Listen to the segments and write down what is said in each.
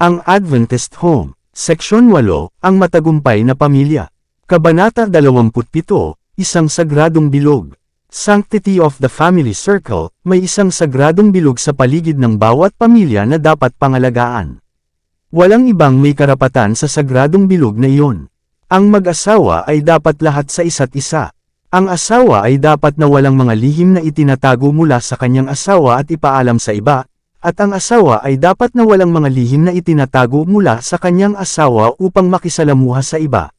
Ang Adventist Home, Seksyon 8, Ang Matagumpay na Pamilya. Kabanata 27, Isang Sagradong Bilog. Sanctity of the Family Circle, may isang sagradong bilog sa paligid ng bawat pamilya na dapat pangalagaan. Walang ibang may karapatan sa sagradong bilog na iyon. Ang mag-asawa ay dapat lahat sa isa't isa. Ang asawa ay dapat na walang mga lihim na itinatago mula sa kanyang asawa at ipaalam sa iba, at ang asawa ay dapat na walang mga lihim na itinatago mula sa kanyang asawa upang makisalamuha sa iba.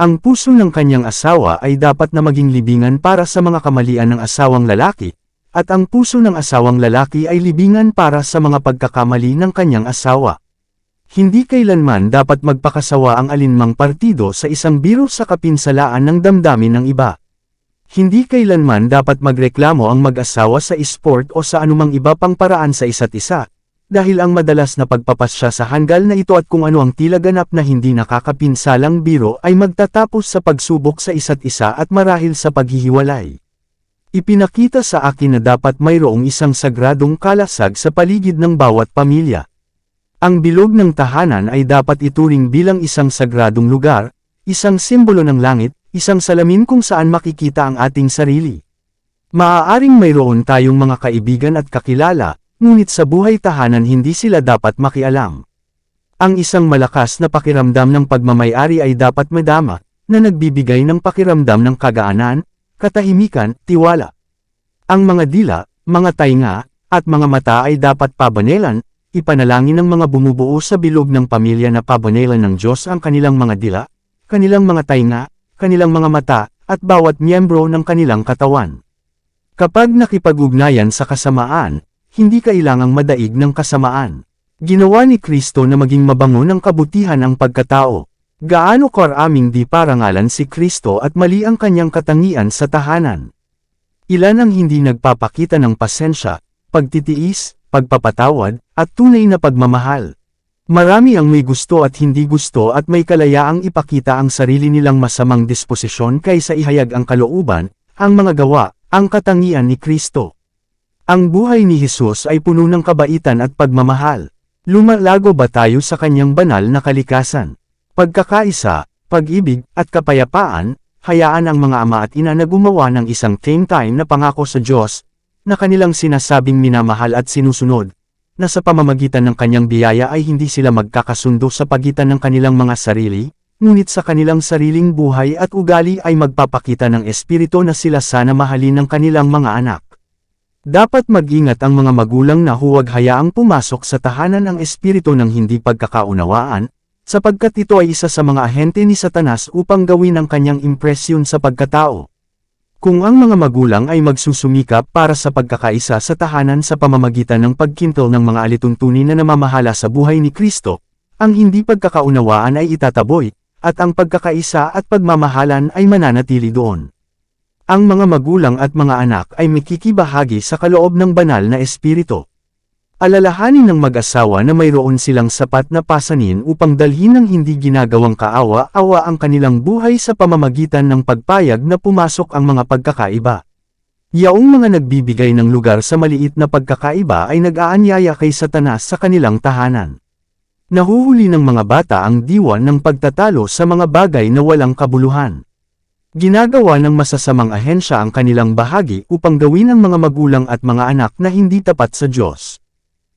Ang puso ng kanyang asawa ay dapat na maging libingan para sa mga kamalian ng asawang lalaki, at ang puso ng asawang lalaki ay libingan para sa mga pagkakamali ng kanyang asawa. Hindi kailanman dapat magpakasawa ang alinmang partido sa isang biro sa kapinsalaan ng damdamin ng iba. Hindi kailanman dapat magreklamo ang mag-asawa sa esport o sa anumang iba pang paraan sa isa't isa, dahil ang madalas na pagpapasya sa hanggal na ito at kung ano ang tila ganap na hindi nakakapinsalang biro ay magtatapos sa pagsubok sa isa't isa at marahil sa paghihiwalay. Ipinakita sa akin na dapat mayroong isang sagradong kalasag sa paligid ng bawat pamilya. Ang bilog ng tahanan ay dapat ituring bilang isang sagradong lugar, isang simbolo ng langit, isang salamin kung saan makikita ang ating sarili. Maaaring mayroon tayong mga kaibigan at kakilala, ngunit sa buhay tahanan hindi sila dapat makialam. Ang isang malakas na pakiramdam ng pagmamay-ari ay dapat madama, na nagbibigay ng pakiramdam ng kagaanan, katahimikan, tiwala. Ang mga dila, mga tainga, at mga mata ay dapat pabanelan, ipanalangin ng mga bumubuo sa bilog ng pamilya na pabanelan ng Diyos ang kanilang mga dila, kanilang mga tainga, kanilang mga mata, at bawat miyembro ng kanilang katawan. Kapag nakipag-ugnayan sa kasamaan, hindi kailangang madaig ng kasamaan. Ginawa ni Kristo na maging mabango ng kabutihan ang pagkatao. Gaano karaming di parangalan si Kristo at mali ang kanyang katangian sa tahanan. Ilan ang hindi nagpapakita ng pasensya, pagtitiis, pagpapatawad, at tunay na pagmamahal. Marami ang may gusto at hindi gusto at may kalayaang ipakita ang sarili nilang masamang disposisyon kaysa ihayag ang kalooban, ang mga gawa, ang katangian ni Kristo. Ang buhay ni Jesus ay puno ng kabaitan at pagmamahal. Lumalago ba tayo sa kanyang banal na kalikasan? Pagkakaisa, pag-ibig, at kapayapaan, hayaan ang mga ama at ina na gumawa ng isang time na pangako sa Diyos, na kanilang sinasabing minamahal at sinusunod, na sa pamamagitan ng kanyang biyaya ay hindi sila magkakasundo sa pagitan ng kanilang mga sarili, ngunit sa kanilang sariling buhay at ugali ay magpapakita ng espiritu na sila sana mahalin ng kanilang mga anak. Dapat mag-ingat ang mga magulang na huwag hayaang pumasok sa tahanan ang espiritu ng hindi pagkakaunawaan, sapagkat ito ay isa sa mga ahente ni Satanas upang gawin ang kanyang impresyon sa pagkatao. Kung ang mga magulang ay magsusumikap para sa pagkakaisa sa tahanan sa pamamagitan ng pagkintol ng mga alituntunin na namamahala sa buhay ni Kristo, ang hindi pagkakaunawaan ay itataboy, at ang pagkakaisa at pagmamahalan ay mananatili doon. Ang mga magulang at mga anak ay makikibahagi sa kaloob ng banal na espiritu. Alalahanin ng mag-asawa na mayroon silang sapat na pasanin upang dalhin ng hindi ginagawang kaawa-awa ang kanilang buhay sa pamamagitan ng pagpayag na pumasok ang mga pagkakaiba. Yaong mga nagbibigay ng lugar sa maliit na pagkakaiba ay nag-aanyaya kay Satanas sa kanilang tahanan. Nahuhuli ng mga bata ang diwa ng pagtatalo sa mga bagay na walang kabuluhan. Ginagawa ng masasamang ahensya ang kanilang bahagi upang gawin ang mga magulang at mga anak na hindi tapat sa Diyos.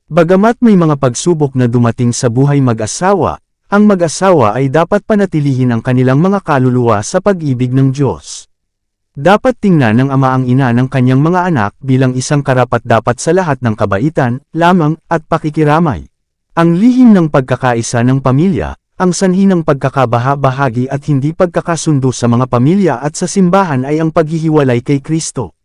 Bagamat may mga pagsubok na dumating sa buhay mag-asawa, ang mag-asawa ay dapat panatilihin ang kanilang mga kaluluwa sa pag-ibig ng Diyos. Dapat tingnan ng ama ang ina ng kanyang mga anak bilang isang karapat-dapat sa lahat ng kabaitan, lamang, at pakikiramay. Ang lihim ng pagkakaisa ng pamilya, ang sanhi ng pagkakabaha-bahagi at hindi pagkakasundo sa mga pamilya at sa simbahan ay ang paghihiwalay kay Kristo.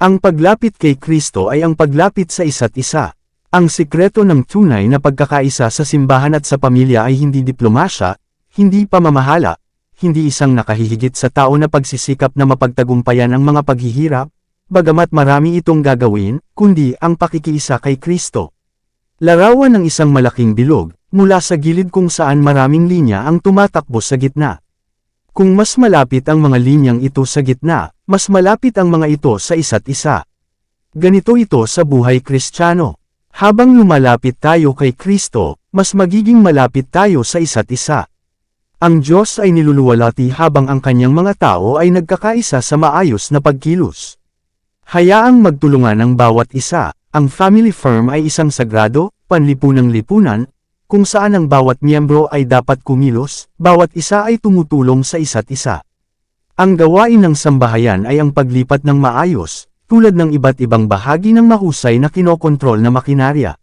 Ang paglapit kay Kristo ay ang paglapit sa isa't isa. Ang sikreto ng tunay na pagkakaisa sa simbahan at sa pamilya ay hindi diplomasya, hindi pamamahala, hindi isang nakahihigit sa tao na pagsisikap na mapagtagumpayan ang mga paghihirap, bagamat marami itong gagawin, kundi ang pakikiisa kay Kristo. Larawan ng isang malaking bilog, mula sa gilid kung saan maraming linya ang tumatakbo sa gitna. Kung mas malapit ang mga linyang ito sa gitna, mas malapit ang mga ito sa isa't isa. Ganito ito sa buhay Kristiyano. Habang lumalapit tayo kay Kristo, mas magiging malapit tayo sa isa't isa. Ang Diyos ay niluluwalhati habang ang kanyang mga tao ay nagkakaisa sa maayos na pagkilos. Hayaang magtulungan ang bawat isa. Ang family firm ay isang sagrado, panlipunang lipunan, kung saan ang bawat miyembro ay dapat kumilos, bawat isa ay tumutulong sa isa't isa. Ang gawain ng sambahayan ay ang paglipat ng maayos, tulad ng iba't ibang bahagi ng mahusay na kinokontrol na makinarya.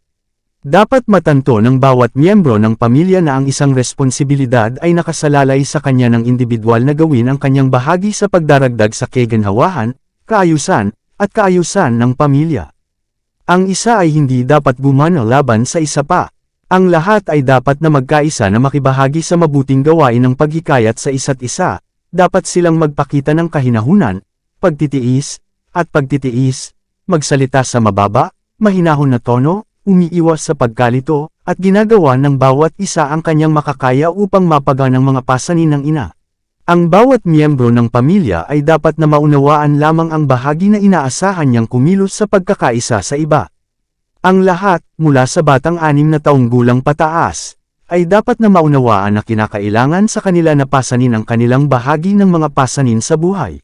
Dapat matanto ng bawat miyembro ng pamilya na ang isang responsibilidad ay nakasalalay sa kanya ng individual na gawin ang kanyang bahagi sa pagdaragdag sa kaginhawahan, kaayusan, at kaayusan ng pamilya. Ang isa ay hindi dapat gumana laban sa isa pa. Ang lahat ay dapat na magkaisa na makibahagi sa mabuting gawain ng paghikayat sa isa't isa. Dapat silang magpakita ng kahinahunan, pagtitiis, magsalita sa mababa, mahinahon na tono, umiiwas sa pagkalito, at ginagawa ng bawat isa ang kanyang makakaya upang mapagaan ang mga pasanin ng ina. Ang bawat miyembro ng pamilya ay dapat na maunawaan lamang ang bahagi na inaasahan niyang kumilos sa pagkakaisa sa iba. Ang lahat, mula sa batang 6 na taong gulang pataas, ay dapat na maunawaan na kinakailangan sa kanila na pasanin ang kanilang bahagi ng mga pasanin sa buhay.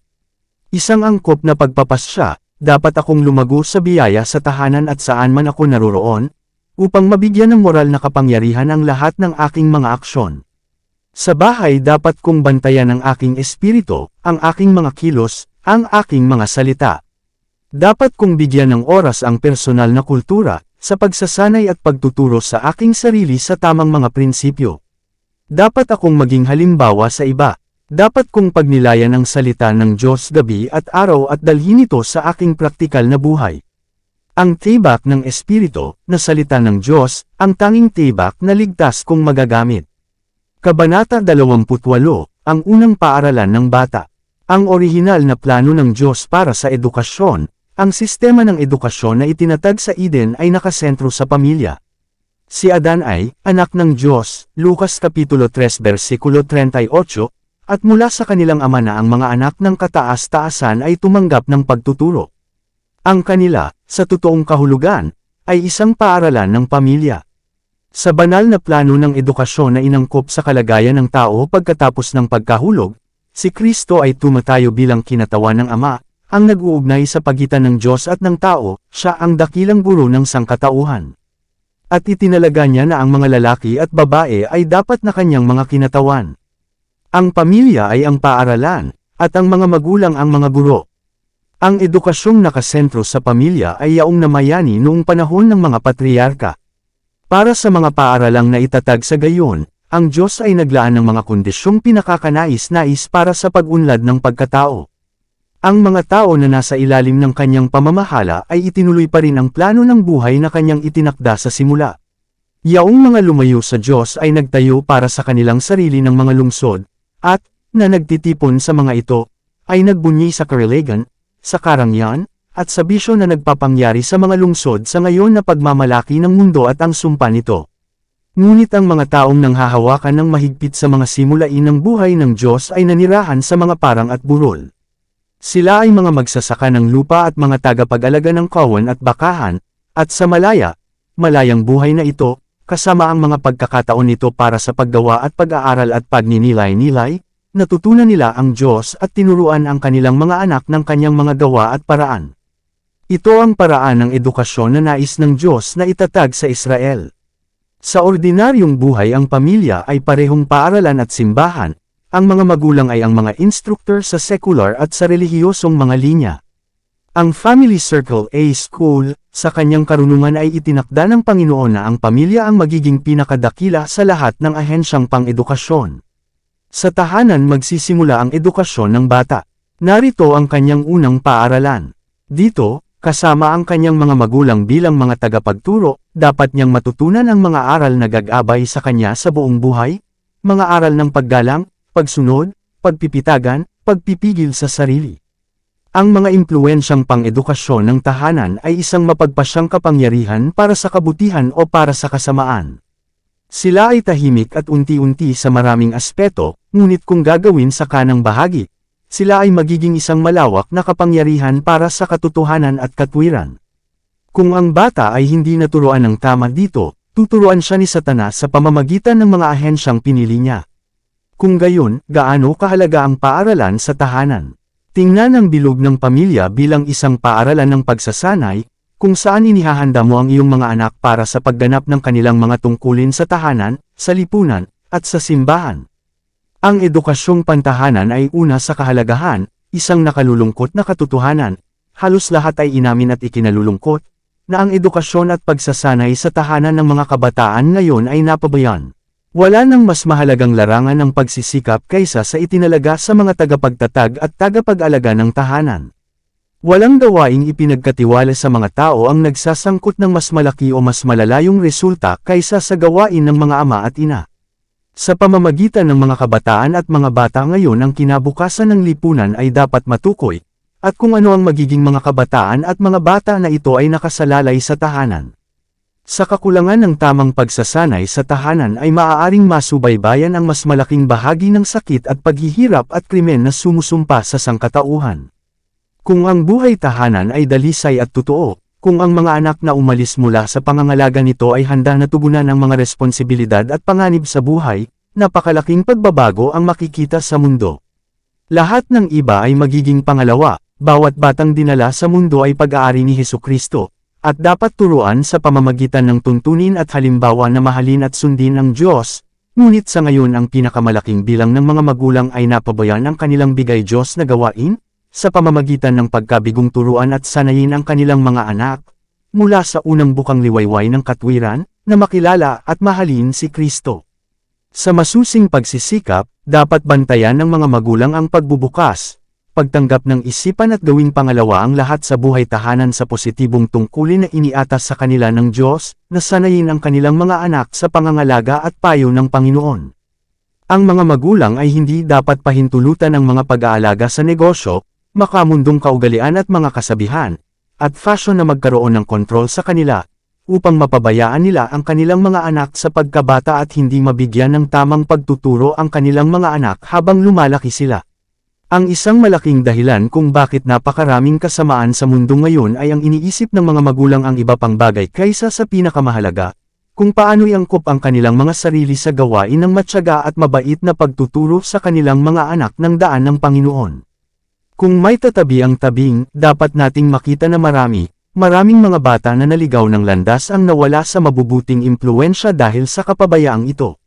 Isang angkop na pagpapasya, dapat akong lumago sa biyaya sa tahanan at saan man ako naroroon, upang mabigyan ng moral na kapangyarihan ang lahat ng aking mga aksyon. Sa bahay dapat kong bantayan ang aking espiritu, ang aking mga kilos, ang aking mga salita. Dapat kong bigyan ng oras ang personal na kultura, sa pagsasanay at pagtuturo sa aking sarili sa tamang mga prinsipyo. Dapat akong maging halimbawa sa iba. Dapat kong pagnilayan ang salita ng Diyos gabi at araw at dalhin ito sa aking praktikal na buhay. Ang tibak ng espiritu, na salita ng Diyos, ang tanging tibak na ligtas kong magagamit. Kabanata 28, ang unang paaralan ng bata. Ang orihinal na plano ng Diyos para sa edukasyon, ang sistema ng edukasyon na itinatag sa Eden ay nakasentro sa pamilya. Si Adan ay, anak ng Diyos, Lucas Kapitulo 3 versikulo 38, at mula sa kanilang ama na ang mga anak ng kataas-taasan ay tumanggap ng pagtuturo. Ang kanila, sa totoong kahulugan, ay isang paaralan ng pamilya. Sa banal na plano ng edukasyon na inangkop sa kalagayan ng tao pagkatapos ng pagkahulog, si Kristo ay tumatayo bilang kinatawan ng Ama, ang nag-uugnay sa pagitan ng Diyos at ng tao, siya ang dakilang guro ng sangkatauhan. At itinalaga niya na ang mga lalaki at babae ay dapat na kanyang mga kinatawan. Ang pamilya ay ang paaralan, at ang mga magulang ang mga guro. Ang edukasyong nakasentro sa pamilya ay yaong namayani noong panahon ng mga patriarka. Para sa mga paaralang naitatag sa gayon, ang Diyos ay naglaan ng mga kondisyong pinakakanais-nais para sa pag-unlad ng pagkatao. Ang mga tao na nasa ilalim ng kanyang pamamahala ay itinuloy pa rin ang plano ng buhay na kanyang itinakda sa simula. Yaong mga lumayo sa Diyos ay nagtayo para sa kanilang sarili ng mga lungsod, at, na nagtitipon sa mga ito, ay nagbunyi sa kariligan, sa karangyan, at sa bisyo na nagpapangyari sa mga lungsod sa ngayon na pagmamalaki ng mundo at ang sumpa nito. Ngunit ang mga taong nanghahawakan ng mahigpit sa mga simulain ng buhay ng Diyos ay nanirahan sa mga parang at burol. Sila ay mga magsasaka ng lupa at mga tagapag-alaga ng kawan at bakahan, at sa malayang buhay na ito, kasama ang mga pagkakataon nito para sa paggawa at pag-aaral at pagninilay-nilay, natutunan nila ang Diyos at tinuruan ang kanilang mga anak ng kanyang mga gawa at paraan. Ito ang paraan ng edukasyon na nais ng Diyos na itatag sa Israel. Sa ordinaryong buhay ang pamilya ay parehong paaralan at simbahan, ang mga magulang ay ang mga instructor sa secular at sa relihiyosong mga linya. Ang Family Circle A School, sa kanyang karunungan ay itinakda ng Panginoon na ang pamilya ang magiging pinakadakila sa lahat ng ahensyang pang-edukasyon. Sa tahanan magsisimula ang edukasyon ng bata. Narito ang kanyang unang paaralan. Dito, kasama ang kanyang mga magulang bilang mga tagapagturo, dapat niyang matutunan ang mga aral na gagabay sa kanya sa buong buhay, mga aral ng paggalang, pagsunod, pagpipitagan, pagpipigil sa sarili. Ang mga impluwensyang pang-edukasyon ng tahanan ay isang mapagpasyang kapangyarihan para sa kabutihan o para sa kasamaan. Sila ay tahimik at unti-unti sa maraming aspeto, ngunit kung gagawin sa kanang bahagi, sila ay magiging isang malawak na kapangyarihan para sa katotohanan at katwiran. Kung ang bata ay hindi naturuan ng tama dito, tuturuan siya ni Satanas sa pamamagitan ng mga ahensyang pinili niya. Kung gayon, gaano kahalaga ang paaralan sa tahanan? Tingnan ang bilog ng pamilya bilang isang paaralan ng pagsasanay, kung saan inihahanda mo ang iyong mga anak para sa pagganap ng kanilang mga tungkulin sa tahanan, sa lipunan, at sa simbahan. Ang edukasyong pantahanan ay una sa kahalagahan, isang nakalulungkot na katotohanan, halos lahat ay inamin at ikinalulungkot, na ang edukasyon at pagsasanay sa tahanan ng mga kabataan ngayon ay napabayaan. Wala nang mas mahalagang larangan ng pagsisikap kaysa sa itinalaga sa mga tagapagtatag at tagapag-alaga ng tahanan. Walang gawaing ipinagkatiwala sa mga tao ang nagsasangkot ng mas malaki o mas malalayong resulta kaysa sa gawain ng mga ama at ina. Sa pamamagitan ng mga kabataan at mga bata ngayon ang kinabukasan ng lipunan ay dapat matukoy, at kung ano ang magiging mga kabataan at mga bata na ito ay nakasalalay sa tahanan. Sa kakulangan ng tamang pagsasanay sa tahanan ay maaaring masubaybayan ang mas malaking bahagi ng sakit at paghihirap at krimen na sumusumpa sa sangkatauhan. Kung ang buhay tahanan ay dalisay at totoo, kung ang mga anak na umalis mula sa pangangalaga nito ay handa na tugunan ang mga responsibilidad at panganib sa buhay, napakalaking pagbabago ang makikita sa mundo. Lahat ng iba ay magiging pangalawa, bawat batang dinala sa mundo ay pag-aari ni Hesukristo, at dapat turuan sa pamamagitan ng tuntunin at halimbawa na mahalin at sundin ang Diyos, ngunit sa ngayon ang pinakamalaking bilang ng mga magulang ay napabayaan ang kanilang bigay Diyos na gawain, sa pamamagitan ng pagkabigong turuan at sanayin ang kanilang mga anak, mula sa unang bukang liwayway ng katwiran, na makilala at mahalin si Kristo. Sa masusing pagsisikap, dapat bantayan ng mga magulang ang pagbubukas, pagtanggap ng isipan at gawing pangalawa ang lahat sa buhay tahanan sa positibong tungkulin na iniatas sa kanila ng Diyos, na sanayin ang kanilang mga anak sa pangangalaga at payo ng Panginoon. Ang mga magulang ay hindi dapat pahintulutan ng mga pag-aalaga sa negosyo, makamundong kaugalian at mga kasabihan, at fashion na magkaroon ng kontrol sa kanila, upang mapabayaan nila ang kanilang mga anak sa pagkabata at hindi mabigyan ng tamang pagtuturo ang kanilang mga anak habang lumalaki sila. Ang isang malaking dahilan kung bakit napakaraming kasamaan sa mundo ngayon ay ang iniisip ng mga magulang ang iba pang bagay kaysa sa pinakamahalaga, kung paano iangkop ang kanilang mga sarili sa gawain ng matyaga at mabait na pagtuturo sa kanilang mga anak ng daan ng Panginoon. Kung may tatabi ang tabing, dapat nating makita na maraming mga bata na naligaw ng landas ang nawala sa mabubuting impluensya dahil sa kapabayaang ito.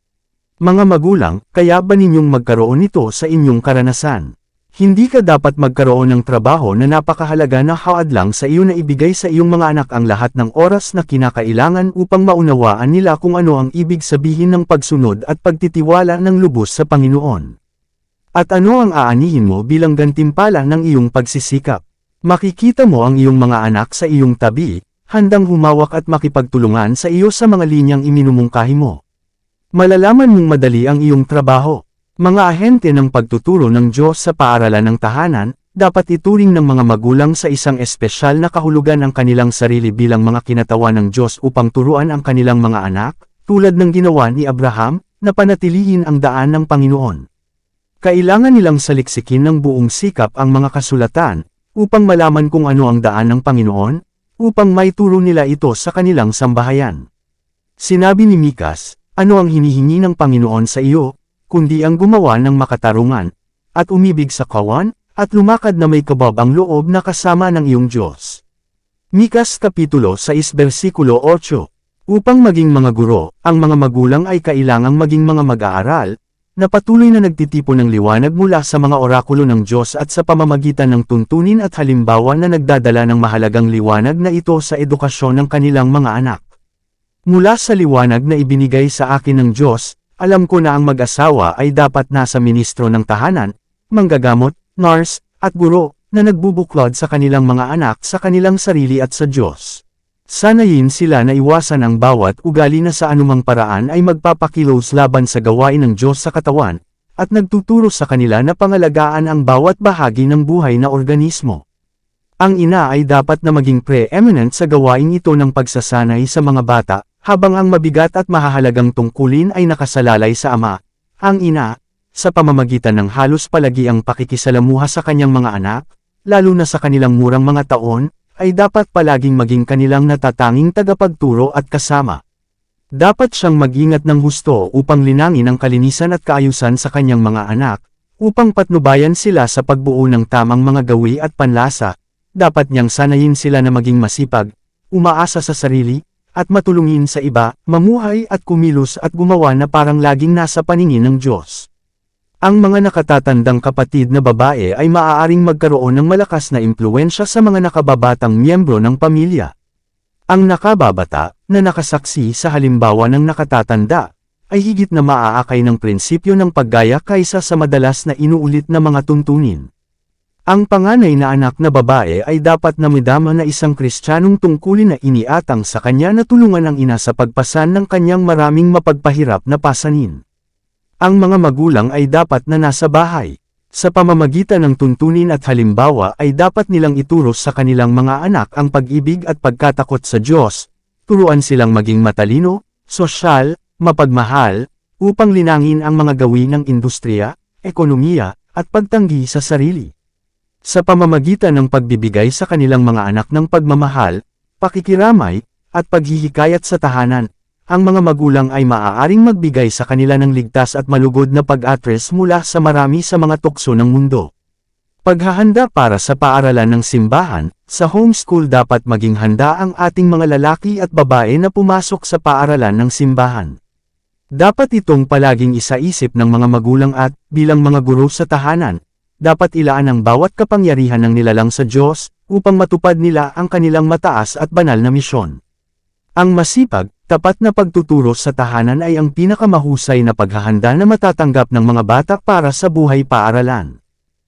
Mga magulang, kaya ba ninyong magkaroon nito sa inyong karanasan? Hindi ka dapat magkaroon ng trabaho na napakahalaga na haadlang sa iyo na ibigay sa iyong mga anak ang lahat ng oras na kinakailangan upang maunawaan nila kung ano ang ibig sabihin ng pagsunod at pagtitiwala ng lubos sa Panginoon. At ano ang aanihin mo bilang gantimpala ng iyong pagsisikap? Makikita mo ang iyong mga anak sa iyong tabi, handang humawak at makipagtulungan sa iyo sa mga linyang iminumungkahi mo. Malalaman mong madali ang iyong trabaho. Mga ahente ng pagtuturo ng Diyos sa paaralan ng tahanan, dapat ituring ng mga magulang sa isang espesyal na kahulugan ang kanilang sarili bilang mga kinatawan ng Diyos upang turuan ang kanilang mga anak, tulad ng ginawa ni Abraham, na panatilihin ang daan ng Panginoon. Kailangan nilang saliksikin ng buong sikap ang mga kasulatan, upang malaman kung ano ang daan ng Panginoon, upang maituro nila ito sa kanilang sambahayan. Sinabi ni Mikas, ano ang hinihingi ng Panginoon sa iyo, kundi ang gumawa ng makatarungan, at umibig sa kawan, at lumakad na may kabab ang loob na kasama ng iyong Diyos. Mikas Kapitulo 6 versikulo 8. Upang maging mga guro, ang mga magulang ay kailangang maging mga mag-aaral, na patuloy na nagtitipon ng liwanag mula sa mga orakulo ng Diyos at sa pamamagitan ng tuntunin at halimbawa na nagdadala ng mahalagang liwanag na ito sa edukasyon ng kanilang mga anak. Mula sa liwanag na ibinigay sa akin ng Diyos, alam ko na ang mag-asawa ay dapat nasa ministro ng tahanan, manggagamot, nurse, at guro, na nagbubuklod sa kanilang mga anak sa kanilang sarili at sa Diyos. Sanayin sila na iwasan ang bawat ugali na sa anumang paraan ay magpapakilos laban sa gawain ng Diyos sa katawan, at nagtuturo sa kanila na pangalagaan ang bawat bahagi ng buhay na organismo. Ang ina ay dapat na maging preeminent sa gawain ito ng pagsasanay sa mga bata, habang ang mabigat at mahahalagang tungkulin ay nakasalalay sa ama, ang ina, sa pamamagitan ng halos palagiang pakikisalamuha sa kanyang mga anak, lalo na sa kanilang murang mga taon, ay dapat palaging maging kanilang natatanging tagapagturo at kasama. Dapat siyang mag-ingat ng husto upang linangin ang kalinisan at kaayusan sa kanyang mga anak, upang patnubayan sila sa pagbuo ng tamang mga gawi at panlasa. Dapat niyang sanayin sila na maging masipag, umaasa sa sarili, at matulungin sa iba, mamuhay at kumilos at gumawa na parang laging nasa paningin ng Diyos. Ang mga nakatatandang kapatid na babae ay maaaring magkaroon ng malakas na impluwensya sa mga nakababatang miyembro ng pamilya. Ang nakababata, na nakasaksi sa halimbawa ng nakatatanda, ay higit na maaakay ng prinsipyo ng paggaya kaysa sa madalas na inuulit na mga tuntunin. Ang panganay na anak na babae ay dapat na madama na isang Kristiyanong tungkulin na iniatang sa kanya na tulungan ang ina sa pagpasan ng kanyang maraming mapagpahirap na pasanin. Ang mga magulang ay dapat na nasa bahay. Sa pamamagitan ng tuntunin at halimbawa ay dapat nilang ituro sa kanilang mga anak ang pag-ibig at pagkatakot sa Diyos, turuan silang maging matalino, sosyal, mapagmahal, upang linangin ang mga gawi ng industriya, ekonomiya, at pagtanggi sa sarili. Sa pamamagitan ng pagbibigay sa kanilang mga anak ng pagmamahal, pakikiramay, at paghihikayat sa tahanan, ang mga magulang ay maaaring magbigay sa kanila ng ligtas at malugod na pag-atres mula sa marami sa mga tukso ng mundo. Paghahanda para sa paaralan ng simbahan, sa homeschool dapat maging handa ang ating mga lalaki at babae na pumasok sa paaralan ng simbahan. Dapat itong palaging isaisip ng mga magulang at, bilang mga guro sa tahanan, dapat ilaan ang bawat kapangyarihan ng nilalang sa Diyos, upang matupad nila ang kanilang mataas at banal na misyon. Ang masipag, tapat na pagtuturo sa tahanan ay ang pinakamahusay na paghahanda na matatanggap ng mga bata para sa buhay paaralan.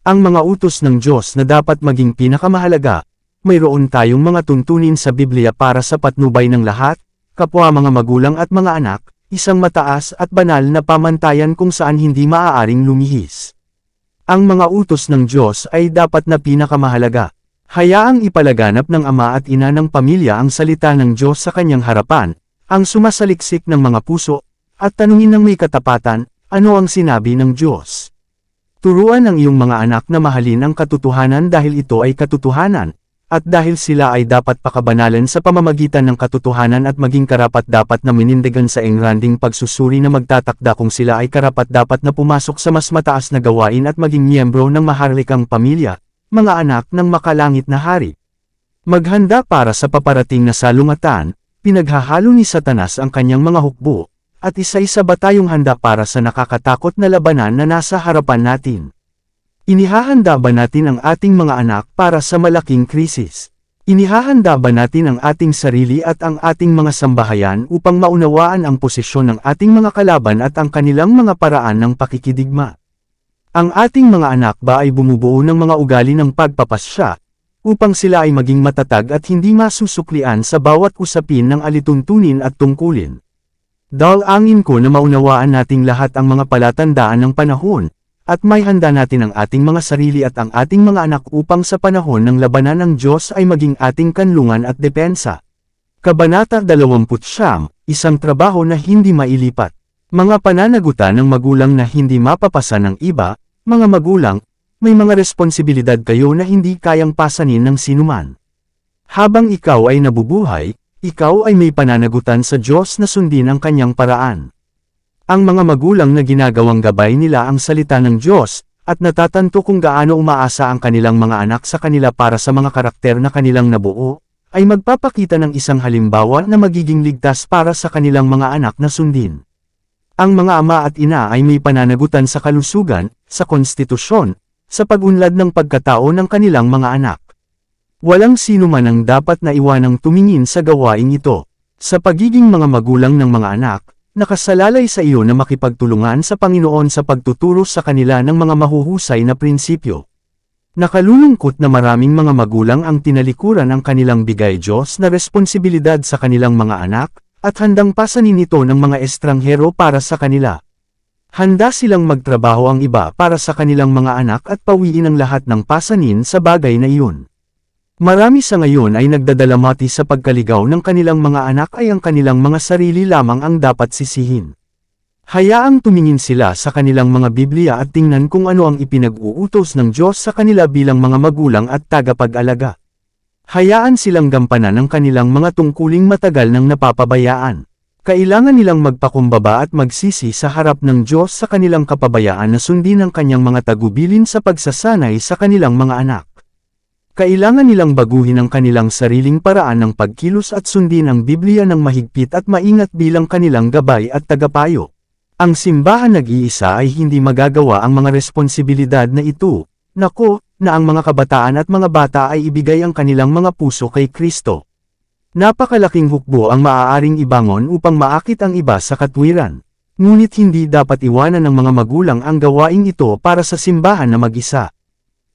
Ang mga utos ng Diyos na dapat maging pinakamahalaga, mayroon tayong mga tuntunin sa Biblia para sa patnubay ng lahat, kapwa mga magulang at mga anak, isang mataas at banal na pamantayan kung saan hindi maaaring lumihis. Ang mga utos ng Diyos ay dapat na pinakamahalaga. Hayaang ipalaganap ng ama at ina ng pamilya ang salita ng Diyos sa kanyang harapan, ang sumasaliksik ng mga puso, at tanungin ng may katapatan, ano ang sinabi ng Diyos. Turuan ang iyong mga anak na mahalin ang katotohanan dahil ito ay katotohanan, at dahil sila ay dapat pakabanalan sa pamamagitan ng katotohanan at maging karapat-dapat na minindigan sa engranding pagsusuri na magtatakda kung sila ay karapat-dapat na pumasok sa mas mataas na gawain at maging miyembro ng maharlikang pamilya, mga anak ng makalangit na hari. Maghanda para sa paparating na salungatan, pinaghahalo ni Satanas ang kanyang mga hukbo, at isa-isa ba tayong handa para sa nakakatakot na labanan na nasa harapan natin? Inihahanda ba natin ang ating mga anak para sa malaking krisis? Inihahanda ba natin ang ating sarili at ang ating mga sambahayan upang maunawaan ang posisyon ng ating mga kalaban at ang kanilang mga paraan ng pakikidigma? Ang ating mga anak ba ay bumubuo ng mga ugali ng pagpapasya, upang sila ay maging matatag at hindi masusuklian sa bawat usapin ng alituntunin at tungkulin? Dalangin ko na maunawaan nating lahat ang mga palatandaan ng panahon, at may handa natin ang ating mga sarili at ang ating mga anak upang sa panahon ng labanan ng Diyos ay maging ating kanlungan at depensa. Kabanata 29, isang trabaho na hindi mailipat. Mga pananagutan ng magulang na hindi mapapasa ng iba. Mga magulang, may mga responsibilidad kayo na hindi kayang pasanin ng sinuman. Habang ikaw ay nabubuhay, ikaw ay may pananagutan sa Diyos na sundin ang kanyang paraan. Ang mga magulang na ginagawang gabay nila ang salita ng Diyos, at natatanto kung gaano umaasa ang kanilang mga anak sa kanila para sa mga karakter na kanilang nabuo, ay magpapakita ng isang halimbawa na magiging ligtas para sa kanilang mga anak na sundin. Ang mga ama at ina ay may pananagutan sa kalusugan, sa konstitusyon, sa pag-unlad ng pagkatao ng kanilang mga anak. Walang sino man ang dapat na iwanang tumingin sa gawaing ito. Sa pagiging mga magulang ng mga anak, nakasalalay sa iyo na makipagtulungan sa Panginoon sa pagtuturo sa kanila ng mga mahuhusay na prinsipyo. Nakalulungkot na maraming mga magulang ang tinalikuran ang kanilang bigay Diyos na responsibilidad sa kanilang mga anak, at handang pasanin ito ng mga estranghero para sa kanila. Handa silang magtrabaho ang iba para sa kanilang mga anak at pawiin ang lahat ng pasanin sa bagay na iyon. Marami sa ngayon ay nagdadalamati sa pagkaligaw ng kanilang mga anak ay ang kanilang mga sarili lamang ang dapat sisihin. Hayaang tumingin sila sa kanilang mga Biblia at tingnan kung ano ang ipinag-uutos ng Diyos sa kanila bilang mga magulang at tagapag-alaga. Hayaan silang gampanan ang kanilang mga tungkuling matagal nang napapabayaan. Kailangan nilang magpakumbaba at magsisi sa harap ng Diyos sa kanilang kapabayaan na sundin ang kanyang mga tagubilin sa pagsasanay sa kanilang mga anak. Kailangan nilang baguhin ang kanilang sariling paraan ng pagkilos at sundin ang Biblia ng mahigpit at maingat bilang kanilang gabay at tagapayo. Ang simbahan nag-iisa ay hindi magagawa ang mga responsibilidad na ito, na ang mga kabataan at mga bata ay ibigay ang kanilang mga puso kay Kristo. Napakalaking hukbo ang maaaring ibangon upang maakit ang iba sa katwiran. Ngunit hindi dapat iwanan ng mga magulang ang gawaing ito para sa simbahan na mag-isa.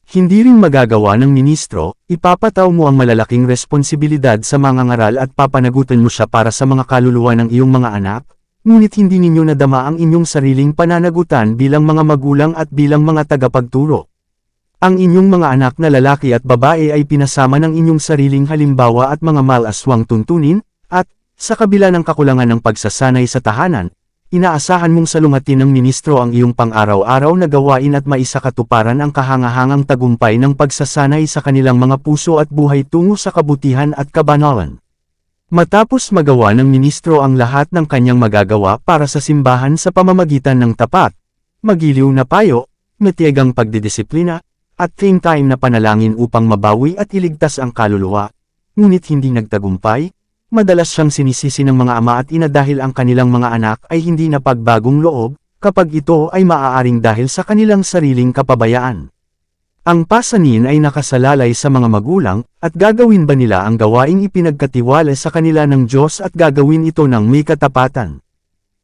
Hindi rin magagawa ng ministro, ipapataw mo ang malalaking responsibilidad sa mga ngaral at papanagutan mo siya para sa mga kaluluwa ng iyong mga anak, ngunit hindi ninyo nadama ang inyong sariling pananagutan bilang mga magulang at bilang mga tagapagturo. Ang inyong mga anak na lalaki at babae ay pinasama ng inyong sariling halimbawa at mga malaswang tuntunin, at, sa kabila ng kakulangan ng pagsasanay sa tahanan, inaasahan mong salungatin ng ministro ang iyong pang-araw-araw na gawain at maisakatuparan ang kahangahangang tagumpay ng pagsasanay sa kanilang mga puso at buhay tungo sa kabutihan at kabanalan. Matapos magawa ng ministro ang lahat ng kanyang magagawa para sa simbahan sa pamamagitan ng tapat, magiliw na payo, matiyagang pagdidisiplina, at same time na panalangin upang mabawi at iligtas ang kaluluwa, ngunit hindi nagtagumpay, madalas siyang sinisisi ng mga ama at ina dahil ang kanilang mga anak ay hindi napagbagong loob, kapag ito ay maaaring dahil sa kanilang sariling kapabayaan. Ang pasanin ay nakasalalay sa mga magulang, at gagawin ba nila ang gawaing ipinagkatiwala sa kanila ng Diyos at gagawin ito ng may katapatan?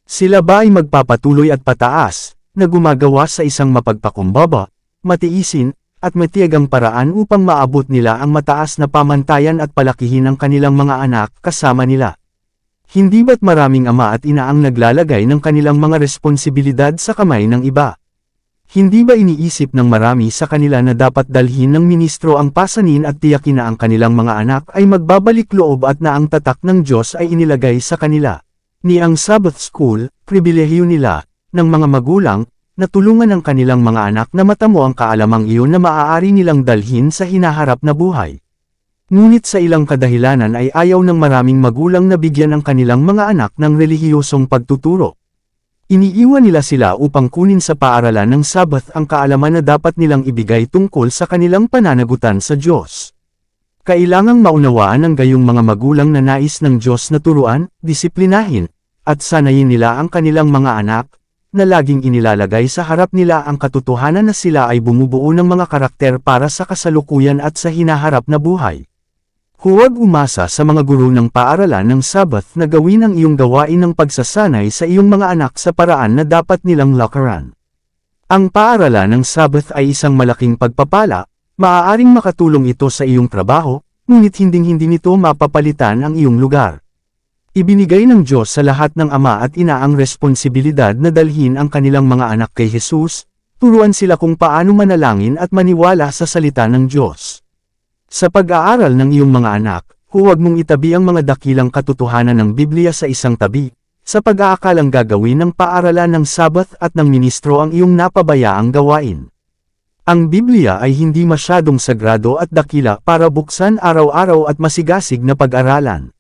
Sila ba ay magpapatuloy at pataas, na gumagawa sa isang mapagpakumbaba, matiisin, at matiyagang paraan upang maabot nila ang mataas na pamantayan at palakihin ang kanilang mga anak kasama nila? Hindi ba't maraming ama at ina ang naglalagay ng kanilang mga responsibilidad sa kamay ng iba? Hindi ba iniisip ng marami sa kanila na dapat dalhin ng ministro ang pasanin at tiyakin na ang kanilang mga anak ay magbabalik loob at na ang tatak ng Diyos ay inilagay sa kanila? Ni ang Sabbath School, pribilehiyo nila, ng mga magulang, na tulungan ang kanilang mga anak na matamo ang kaalamang iyon na maaari nilang dalhin sa hinaharap na buhay. Ngunit sa ilang kadahilanan ay ayaw ng maraming magulang na bigyan ang kanilang mga anak ng relihiyosong pagtuturo. Iniiwan nila sila upang kunin sa paaralan ng Sabbath ang kaalaman na dapat nilang ibigay tungkol sa kanilang pananagutan sa Diyos. Kailangang maunawaan ng gayong mga magulang na nais ng Diyos na turuan, disiplinahin, at sanayin nila ang kanilang mga anak, na laging inilalagay sa harap nila ang katotohanan na sila ay bumubuo ng mga karakter para sa kasalukuyan at sa hinaharap na buhay. Huwag umasa sa mga guro ng paaralan ng Sabbath na gawin ang iyong gawain ng pagsasanay sa iyong mga anak sa paraan na dapat nilang lakaran. Ang paaralan ng Sabbath ay isang malaking pagpapala, maaaring makatulong ito sa iyong trabaho, ngunit hinding-hindi nito mapapalitan ang iyong lugar. Ibinigay ng Diyos sa lahat ng ama at ina ang responsibilidad na dalhin ang kanilang mga anak kay Jesus, turuan sila kung paano manalangin at maniwala sa salita ng Diyos. Sa pag-aaral ng iyong mga anak, huwag mong itabi ang mga dakilang katotohanan ng Biblia sa isang tabi, sa pag-aakalang gagawin ng paaralan ng Sabbath at ng ministro ang iyong napabayaang gawain. Ang Biblia ay hindi masyadong sagrado at dakila para buksan araw-araw at masigasig na pag-aralan.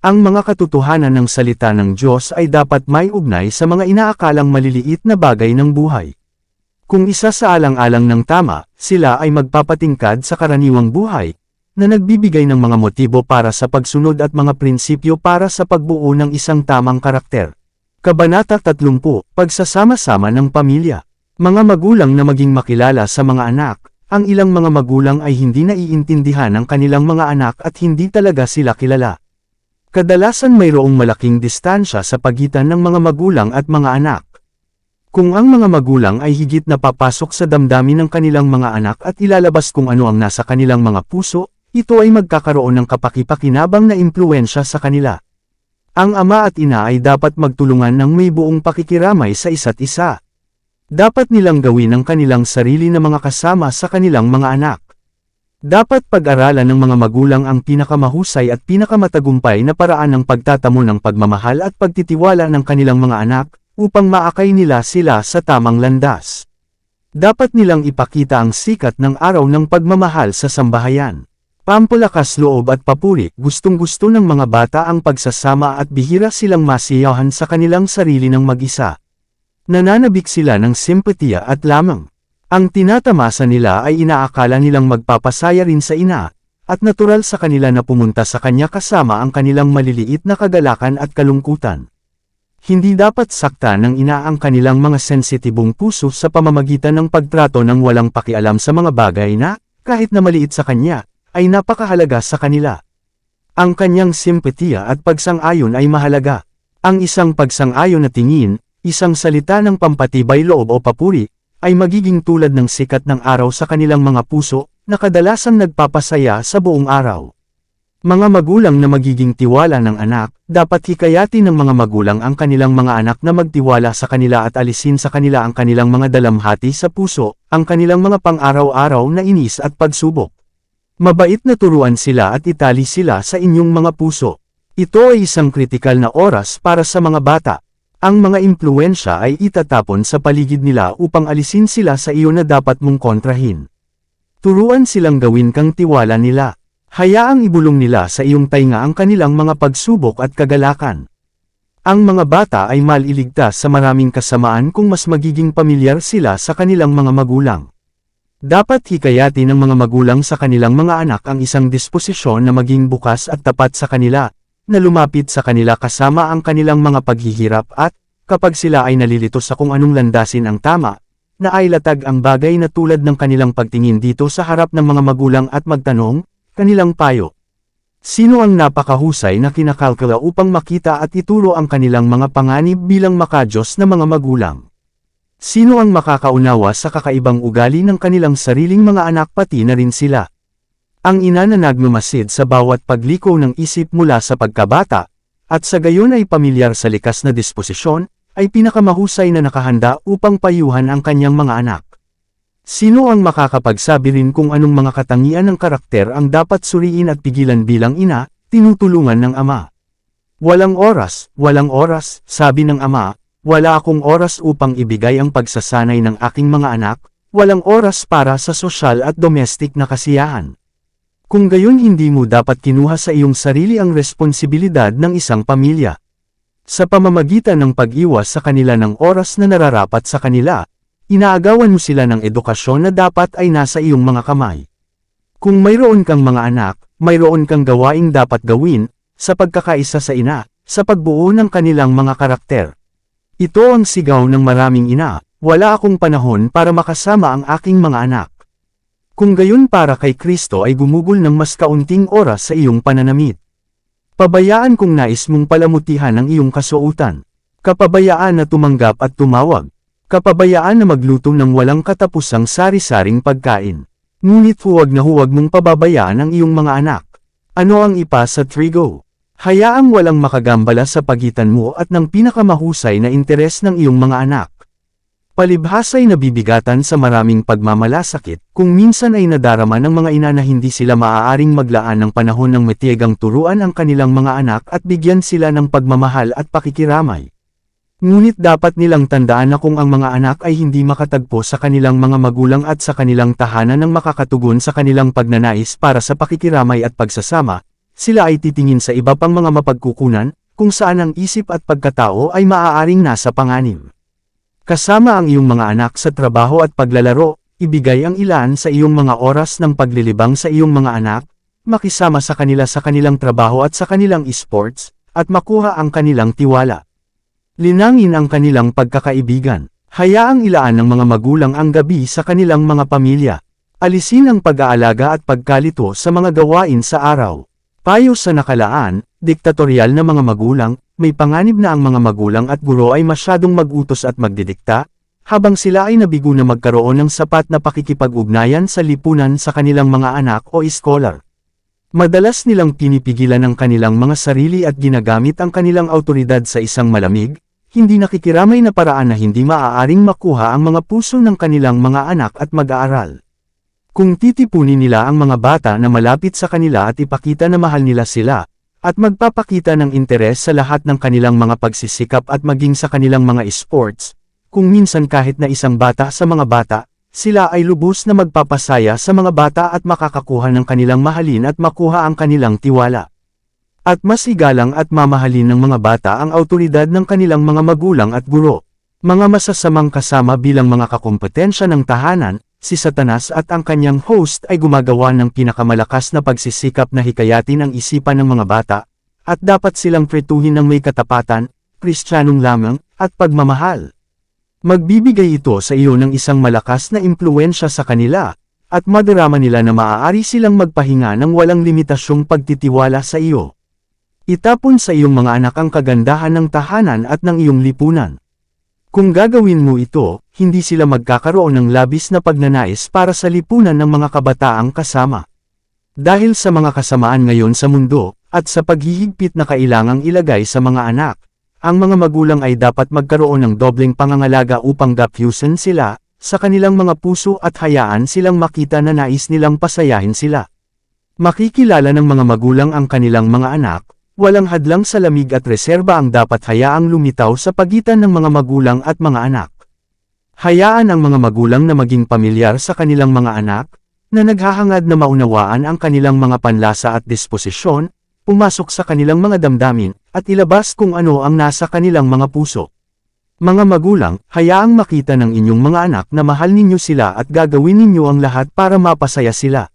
Ang mga katotohanan ng salita ng Diyos ay dapat may ugnay sa mga inaakalang maliliit na bagay ng buhay. Kung isa sa alang-alang ng tama, sila ay magpapatingkad sa karaniwang buhay, na nagbibigay ng mga motibo para sa pagsunod at mga prinsipyo para sa pagbuo ng isang tamang karakter. Kabanata 30, Pagsasama-sama ng Pamilya. Mga magulang na maging makilala sa mga anak. Ang ilang mga magulang ay hindi naiintindihan ang kanilang mga anak at hindi talaga sila kilala. Kadalasan mayroong malaking distansya sa pagitan ng mga magulang at mga anak. Kung ang mga magulang ay higit na papasok sa damdamin ng kanilang mga anak at ilalabas kung ano ang nasa kanilang mga puso, ito ay magkakaroon ng kapaki-pakinabang na impluwensya sa kanila. Ang ama at ina ay dapat magtulungan ng may buong pakikiramay sa isa't isa. Dapat nilang gawin ang kanilang sarili na mga kasama sa kanilang mga anak. Dapat pag-aralan ng mga magulang ang pinakamahusay at pinakamatagumpay na paraan ng pagtatamo ng pagmamahal at pagtitiwala ng kanilang mga anak, upang maakay nila sila sa tamang landas. Dapat nilang ipakita ang sikat ng araw ng pagmamahal sa sambahayan. Pampalakas loob at papuri, gustong-gusto ng mga bata ang pagsasama at bihira silang masiyahan sa kanilang sarili ng mag-isa. Nananabik sila ng simpatiya at lamang. Ang tinatamasa nila ay inaakala nilang magpapasaya rin sa ina, at natural sa kanila na pumunta sa kanya kasama ang kanilang maliliit na kagalakan at kalungkutan. Hindi dapat sakta ng ina ang kanilang mga sensitibong puso sa pamamagitan ng pagtrato ng walang pakialam sa mga bagay na, kahit na maliit sa kanya, ay napakahalaga sa kanila. Ang kanyang simpatiya at pagsang-ayon ay mahalaga. Ang isang pagsang-ayon na tingin, isang salita ng pampatibay loob o papuri, ay magiging tulad ng sikat ng araw sa kanilang mga puso, na kadalasang nagpapasaya sa buong araw. Mga magulang na magiging tiwala ng anak, dapat hikayatin ng mga magulang ang kanilang mga anak na magtiwala sa kanila at alisin sa kanila ang kanilang mga dalamhati sa puso, ang kanilang mga pang-araw-araw na inis at pagsubok. Mabait na turuan sila at itali sila sa inyong mga puso. Ito ay isang kritikal na oras para sa mga bata. Ang mga impluwensya ay itatapon sa paligid nila upang alisin sila sa iyo na dapat mong kontrahin. Turuan silang gawin kang tiwala nila. Hayaang ibulong nila sa iyong tainga ang kanilang mga pagsubok at kagalakan. Ang mga bata ay maliligtas sa maraming kasamaan kung mas magiging pamilyar sila sa kanilang mga magulang. Dapat hikayatin ng mga magulang sa kanilang mga anak ang isang disposisyon na maging bukas at tapat sa kanila, na lumapit sa kanila kasama ang kanilang mga paghihirap at, kapag sila ay nalilito sa kung anong landasin ang tama, na ay latag ang bagay na tulad ng kanilang pagtingin dito sa harap ng mga magulang at magtanong, kanilang payo. Sino ang napakahusay na kinakalkula upang makita at ituro ang kanilang mga panganib bilang makadiyos na mga magulang? Sino ang makakaunawa sa kakaibang ugali ng kanilang sariling mga anak pati na rin sila? Ang ina na nagmamasid sa bawat pagliko ng isip mula sa pagkabata, at sa gayon ay pamilyar sa likas na disposisyon, ay pinakamahusay na nakahanda upang payuhan ang kanyang mga anak. Sino ang makakapagsabi rin kung anong mga katangian ng karakter ang dapat suriin at pigilan bilang ina, tinutulungan ng ama? Walang oras, sabi ng ama, wala akong oras upang ibigay ang pagsasanay ng aking mga anak, walang oras para sa sosyal at domestic na kasiyahan. Kung gayon hindi mo dapat kinuha sa iyong sarili ang responsibilidad ng isang pamilya. Sa pamamagitan ng pag-iwas sa kanila ng oras na nararapat sa kanila, inaagawan mo sila ng edukasyon na dapat ay nasa iyong mga kamay. Kung mayroon kang mga anak, mayroon kang gawaing dapat gawin, sa pagkakaisa sa ina, sa pagbuo ng kanilang mga karakter. Ito ang sigaw ng maraming ina, wala akong panahon para makasama ang aking mga anak. Kung gayon para kay Kristo ay gumugol ng mas kaunting oras sa iyong pananamit. Pabayaan kung nais mong palamutihan ang iyong kasuotan. Kapabayaan na tumanggap at tumawag. Kapabayaan na magluto ng walang katapusang sari-saring pagkain. Ngunit huwag mong pababayaan ang iyong mga anak. Ano ang ipa sa trigo? Hayaang walang makagambala sa pagitan mo at ng pinakamahusay na interes ng iyong mga anak. Palibhasa'y nabibigatan sa maraming pagmamalasakit, kung minsan ay nadarama ng mga ina na hindi sila maaaring maglaan ng panahon ng matyagang turuan ang kanilang mga anak at bigyan sila ng pagmamahal at pakikiramay. Ngunit dapat nilang tandaan na kung ang mga anak ay hindi makatagpo sa kanilang mga magulang at sa kanilang tahanan ng makakatugon sa kanilang pagnanais para sa pakikiramay at pagsasama, sila ay titingin sa iba pang mga mapagkukunan, kung saan ang isip at pagkatao ay maaaring nasa panganib. Kasama ang iyong mga anak sa trabaho at paglalaro, ibigay ang ilan sa iyong mga oras ng paglilibang sa iyong mga anak, makisama sa kanila sa kanilang trabaho at sa kanilang esports, at makuha ang kanilang tiwala. Linangin ang kanilang pagkakaibigan. Hayaang ilaan ng mga magulang ang gabi sa kanilang mga pamilya. Alisin ang pag-aalaga at pagkalito sa mga gawain sa araw. Payo sa nakalaan, diktatorial na mga magulang, may panganib na ang mga magulang at guro ay masyadong mag-utos at magdidikta, habang sila ay nabigo na magkaroon ng sapat na pakikipag-ugnayan sa lipunan sa kanilang mga anak o scholar. Madalas nilang pinipigilan ang kanilang mga sarili at ginagamit ang kanilang awtoridad sa isang malamig, hindi nakikiramay na paraan na hindi maaaring makuha ang mga puso ng kanilang mga anak at mag-aaral. Kung titipunin nila ang mga bata na malapit sa kanila at ipakita na mahal nila sila, at magpapakita ng interes sa lahat ng kanilang mga pagsisikap at maging sa kanilang mga sports, kung minsan kahit na isang bata sa mga bata, sila ay lubos na magpapasaya sa mga bata at makakakuha ng kanilang mahalin at makuha ang kanilang tiwala. At mas igalang at mamahalin ng mga bata ang awtoridad ng kanilang mga magulang at guro. Mga masasamang kasama bilang mga kakompetensya ng tahanan, si Satanas at ang kanyang host ay gumagawa ng pinakamalakas na pagsisikap na hikayatin ang isipan ng mga bata, at dapat silang pretuhin ng may katapatan, Kristiyanong lamang, at pagmamahal. Magbibigay ito sa iyo ng isang malakas na impluwensya sa kanila, at madarama nila na maaari silang magpahinga ng walang limitasyong pagtitiwala sa iyo. Itapon sa iyong mga anak ang kagandahan ng tahanan at ng iyong lipunan. Kung gagawin mo ito, hindi sila magkakaroon ng labis na pagnanais para sa lipunan ng mga kabataang kasama. Dahil sa mga kasamaan ngayon sa mundo, at sa paghihigpit na kailangang ilagay sa mga anak, ang mga magulang ay dapat magkaroon ng dobleng pangangalaga upang gapyusan sila, sa kanilang mga puso at hayaan silang makita na nais nilang pasayahin sila. Makikilala ng mga magulang ang kanilang mga anak, walang hadlang sa lamig at reserba ang dapat hayaang lumitaw sa pagitan ng mga magulang at mga anak. Hayaan ang mga magulang na maging pamilyar sa kanilang mga anak, na naghahangad na maunawaan ang kanilang mga panlasa at disposisyon, pumasok sa kanilang mga damdamin, at ilabas kung ano ang nasa kanilang mga puso. Mga magulang, hayaang makita ng inyong mga anak na mahal ninyo sila at gagawin ninyo ang lahat para mapasaya sila.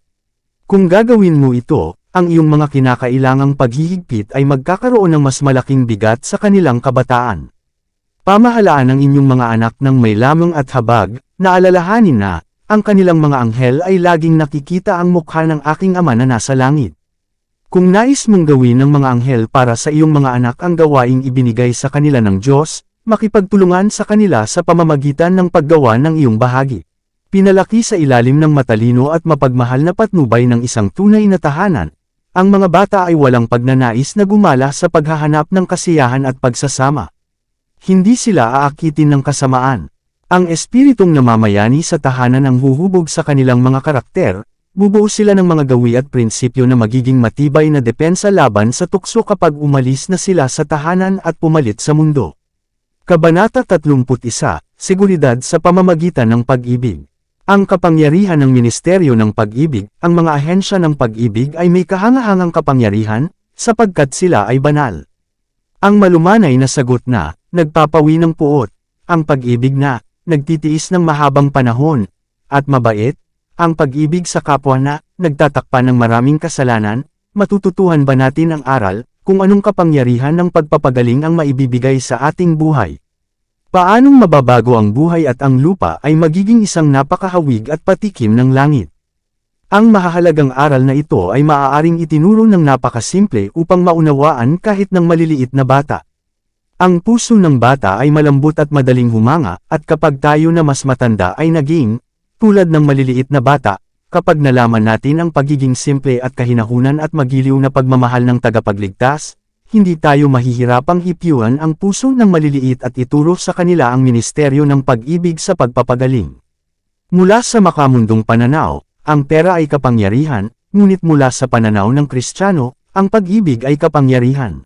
Kung gagawin mo ito, ang iyong mga kinakailangang paghihigpit ay magkakaroon ng mas malaking bigat sa kanilang kabataan. Pamahalaan ang inyong mga anak ng may lamang at habag, na alalahanin na, ang kanilang mga anghel ay laging nakikita ang mukha ng aking Ama na nasa langit. Kung nais mong gawin ng mga anghel para sa iyong mga anak ang gawaing ibinigay sa kanila ng Diyos, makipagtulungan sa kanila sa pamamagitan ng paggawa ng iyong bahagi. Pinalaki sa ilalim ng matalino at mapagmahal na patnubay ng isang tunay na tahanan, ang mga bata ay walang pagnanais na gumala sa paghahanap ng kasiyahan at pagsasama. Hindi sila aakitin ng kasamaan. Ang espiritong namamayani sa tahanan ang huhubog sa kanilang mga karakter, bubuo sila ng mga gawi at prinsipyo na magiging matibay na depensa laban sa tukso kapag umalis na sila sa tahanan at pumalit sa mundo. Kabanata 31, Seguridad sa pamamagitan ng pag-ibig. Ang kapangyarihan ng Ministeryo ng Pag-ibig, ang mga ahensya ng pag-ibig ay may kahangahangang kapangyarihan, sapagkat sila ay banal. Ang malumanay na sagot na, nagpapawi ng puot, ang pag-ibig na, nagtitiis ng mahabang panahon, at mabait, ang pag-ibig sa kapwa na, nagtatakpan ng maraming kasalanan, matututuhan ba natin ang aral, kung anong kapangyarihan ng pagpapagaling ang maibibigay sa ating buhay? Paanong mababago ang buhay at ang lupa ay magiging isang napakahawig at patikim ng langit? Ang mahahalagang aral na ito ay maaaring itinuro ng napakasimple upang maunawaan kahit ng maliliit na bata. Ang puso ng bata ay malambot at madaling humanga, at kapag tayo na mas matanda ay naging, tulad ng maliliit na bata, kapag nalaman natin ang pagiging simple at kahinahunan at magiliw na pagmamahal ng tagapagligtas, hindi tayo mahihirapang hipiuan ang puso ng maliliit at ituro sa kanila ang ministeryo ng pag-ibig sa pagpapagaling. Mula sa makamundong pananaw, ang pera ay kapangyarihan, ngunit mula sa pananaw ng Kristiyano, ang pag-ibig ay kapangyarihan.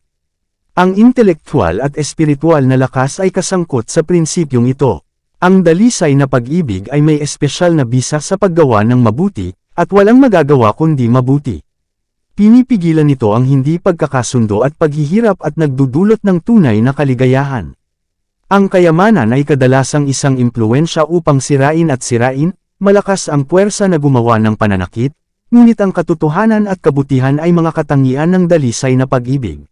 Ang intelektual at espiritual na lakas ay kasangkot sa prinsipyong ito. Ang dalisay na pag-ibig ay may espesyal na bisa sa paggawa ng mabuti, at walang magagawa kundi mabuti. Pinipigilan nito ang hindi pagkakasundo at paghihirap at nagdudulot ng tunay na kaligayahan. Ang kayamanan ay kadalasang isang impluwensya upang sirain at sirain, malakas ang puwersa na gumawa ng pananakit, ngunit ang katotohanan at kabutihan ay mga katangian ng dalisay na pag-ibig.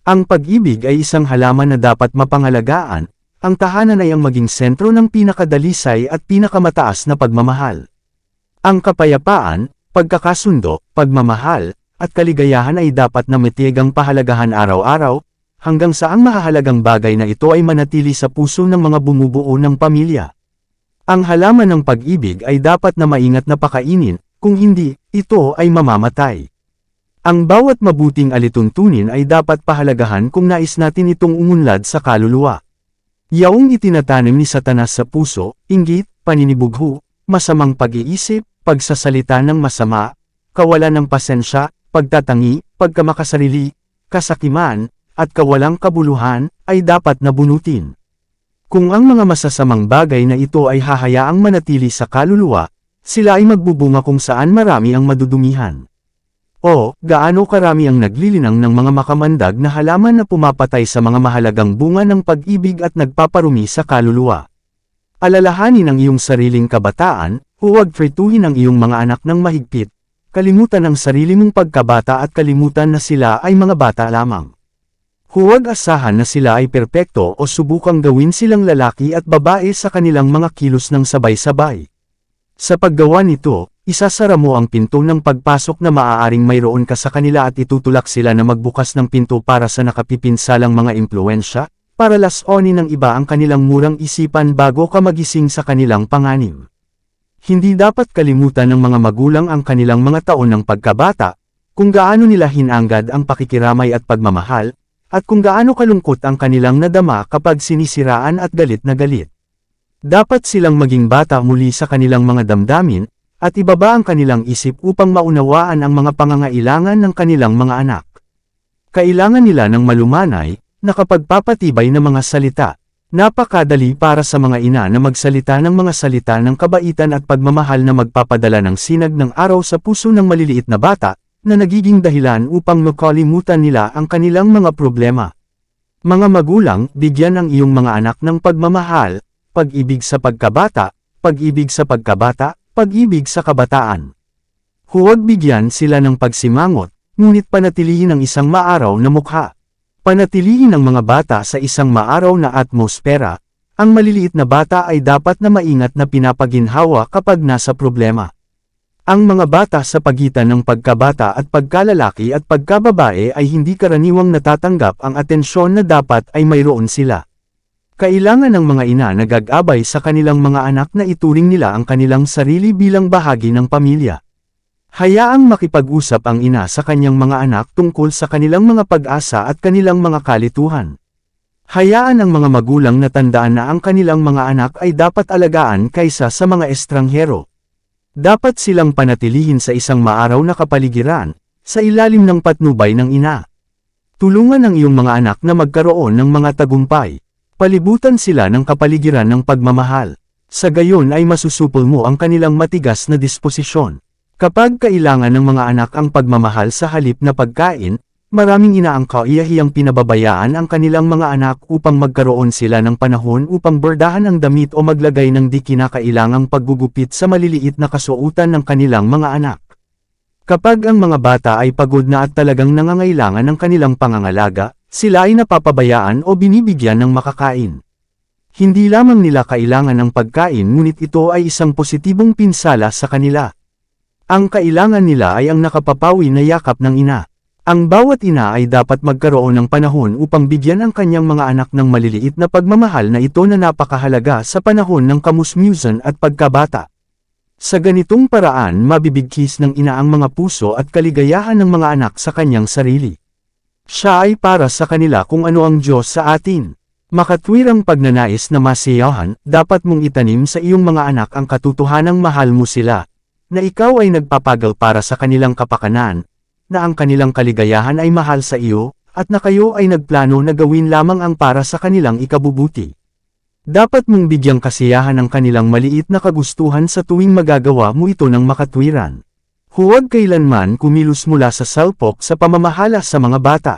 Ang pag-ibig ay isang halaman na dapat mapangalagaan, ang tahanan ay ang maging sentro ng pinakadalisay at pinakamataas na pagmamahal. Ang kapayapaan, pagkakasundo, pagmamahal, at kaligayahan ay dapat na matigang pahalagahan araw-araw, hanggang sa ang mahahalagang bagay na ito ay manatili sa puso ng mga bumubuo ng pamilya. Ang halaman ng pag-ibig ay dapat na maingat na pakainin, kung hindi, ito ay mamamatay. Ang bawat mabuting alituntunin ay dapat pahalagahan kung nais natin itong umunlad sa kaluluwa. Yaong itinatanim ni Satanas sa puso, inggit, paninibugho, masamang pag-iisip, pagsasalita ng masama, kawalan ng pasensya, pagtatangi, pagkamakasarili, kasakiman, at kawalang kabuluhan, ay dapat na bunutin. Kung ang mga masasamang bagay na ito ay hahayaang manatili sa kaluluwa, sila ay magbubunga kung saan marami ang madudumihan. O, gaano karami ang naglilinang ng mga makamandag na halaman na pumapatay sa mga mahalagang bunga ng pag-ibig at nagpaparumi sa kaluluwa. Alalahanin ang iyong sariling kabataan, huwag frituhin ang iyong mga anak ng mahigpit, kalimutan ang sarili mong pagkabata at kalimutan na sila ay mga bata lamang. Huwag asahan na sila ay perpekto o subukang gawin silang lalaki at babae sa kanilang mga kilos ng sabay-sabay. Sa paggawa nito, isasara mo ang pinto ng pagpasok na maaaring mayroon ka sa kanila at itutulak sila na magbukas ng pinto para sa nakapipinsalang mga impluensya, para lasonin ng iba ang kanilang murang isipan bago ka magising sa kanilang panganib. Hindi dapat kalimutan ng mga magulang ang kanilang mga taon ng pagkabata, kung gaano nila hinanggad ang pakikiramay at pagmamahal, at kung gaano kalungkot ang kanilang nadama kapag sinisiraan at galit na galit. Dapat silang maging bata muli sa kanilang mga damdamin, at ibaba ang kanilang isip upang maunawaan ang mga pangangailangan ng kanilang mga anak. Kailangan nila ng malumanay, nakapagpapatibay na mga salita. Napakadali para sa mga ina na magsalita ng mga salita ng kabaitan at pagmamahal na magpapadala ng sinag ng araw sa puso ng maliliit na bata, na nagiging dahilan upang makalimutan nila ang kanilang mga problema. Mga magulang, bigyan ang iyong mga anak ng pagmamahal, pag-ibig sa pagkabata, pag-ibig sa pagkabata, pag-ibig sa kabataan. Huwag bigyan sila ng pagsimangot, ngunit panatilihin ang isang maaraw na mukha. Panatilihin ang mga bata sa isang maaraw na atmosfera. Ang maliliit na bata ay dapat na maingat na pinapaginhawa kapag nasa problema. Ang mga bata sa pagitan ng pagkabata at pagkalalaki at pagkababae ay hindi karaniwang natatanggap ang atensyon na dapat ay mayroon sila. Kailangan ng mga ina na gagabay sa kanilang mga anak na ituring nila ang kanilang sarili bilang bahagi ng pamilya. Hayaang makipag-usap ang ina sa kanyang mga anak tungkol sa kanilang mga pag-asa at kanilang mga kalituhan. Hayaan ang mga magulang na tandaan na ang kanilang mga anak ay dapat alagaan kaysa sa mga estranghero. Dapat silang panatilihin sa isang maaraw na kapaligiran, sa ilalim ng patnubay ng ina. Tulungan ang iyong mga anak na magkaroon ng mga tagumpay. Palibutan sila ng kapaligiran ng pagmamahal. Sa gayon ay masusupol mo ang kanilang matigas na disposisyon. Kapag kailangan ng mga anak ang pagmamahal sa halip na pagkain, maraming ina ang kaiyahiyang pinababayaan ang kanilang mga anak upang magkaroon sila ng panahon upang bordahan ang damit o maglagay ng di kinakailangang paggugupit sa maliliit na kasuotan ng kanilang mga anak. Kapag ang mga bata ay pagod na at talagang nangangailangan ng kanilang pangangalaga, sila ay napapabayaan o binibigyan ng makakain. Hindi lamang nila kailangan ng pagkain ngunit ito ay isang positibong pinsala sa kanila. Ang kailangan nila ay ang nakapapawi na yakap ng ina. Ang bawat ina ay dapat magkaroon ng panahon upang bigyan ang kanyang mga anak ng maliliit na pagmamahal na ito na napakahalaga sa panahon ng kamusmusan at pagkabata. Sa ganitong paraan mabibigkis ng ina ang mga puso at kaligayahan ng mga anak sa kanyang sarili. Siya ay para sa kanila kung ano ang Diyos sa atin. Makatwirang pagnanais na masiyahan, dapat mong itanim sa iyong mga anak ang katotohanang mahal mo sila, na ikaw ay nagpapagal para sa kanilang kapakanan, na ang kanilang kaligayahan ay mahal sa iyo, at na kayo ay nagplano na gawin lamang ang para sa kanilang ikabubuti. Dapat mong bigyang kasiyahan ang kanilang maliit na kagustuhan sa tuwing magagawa mo ito ng makatwiran. Huwag kailanman kumilos mula sa salpok sa pamamahala sa mga bata.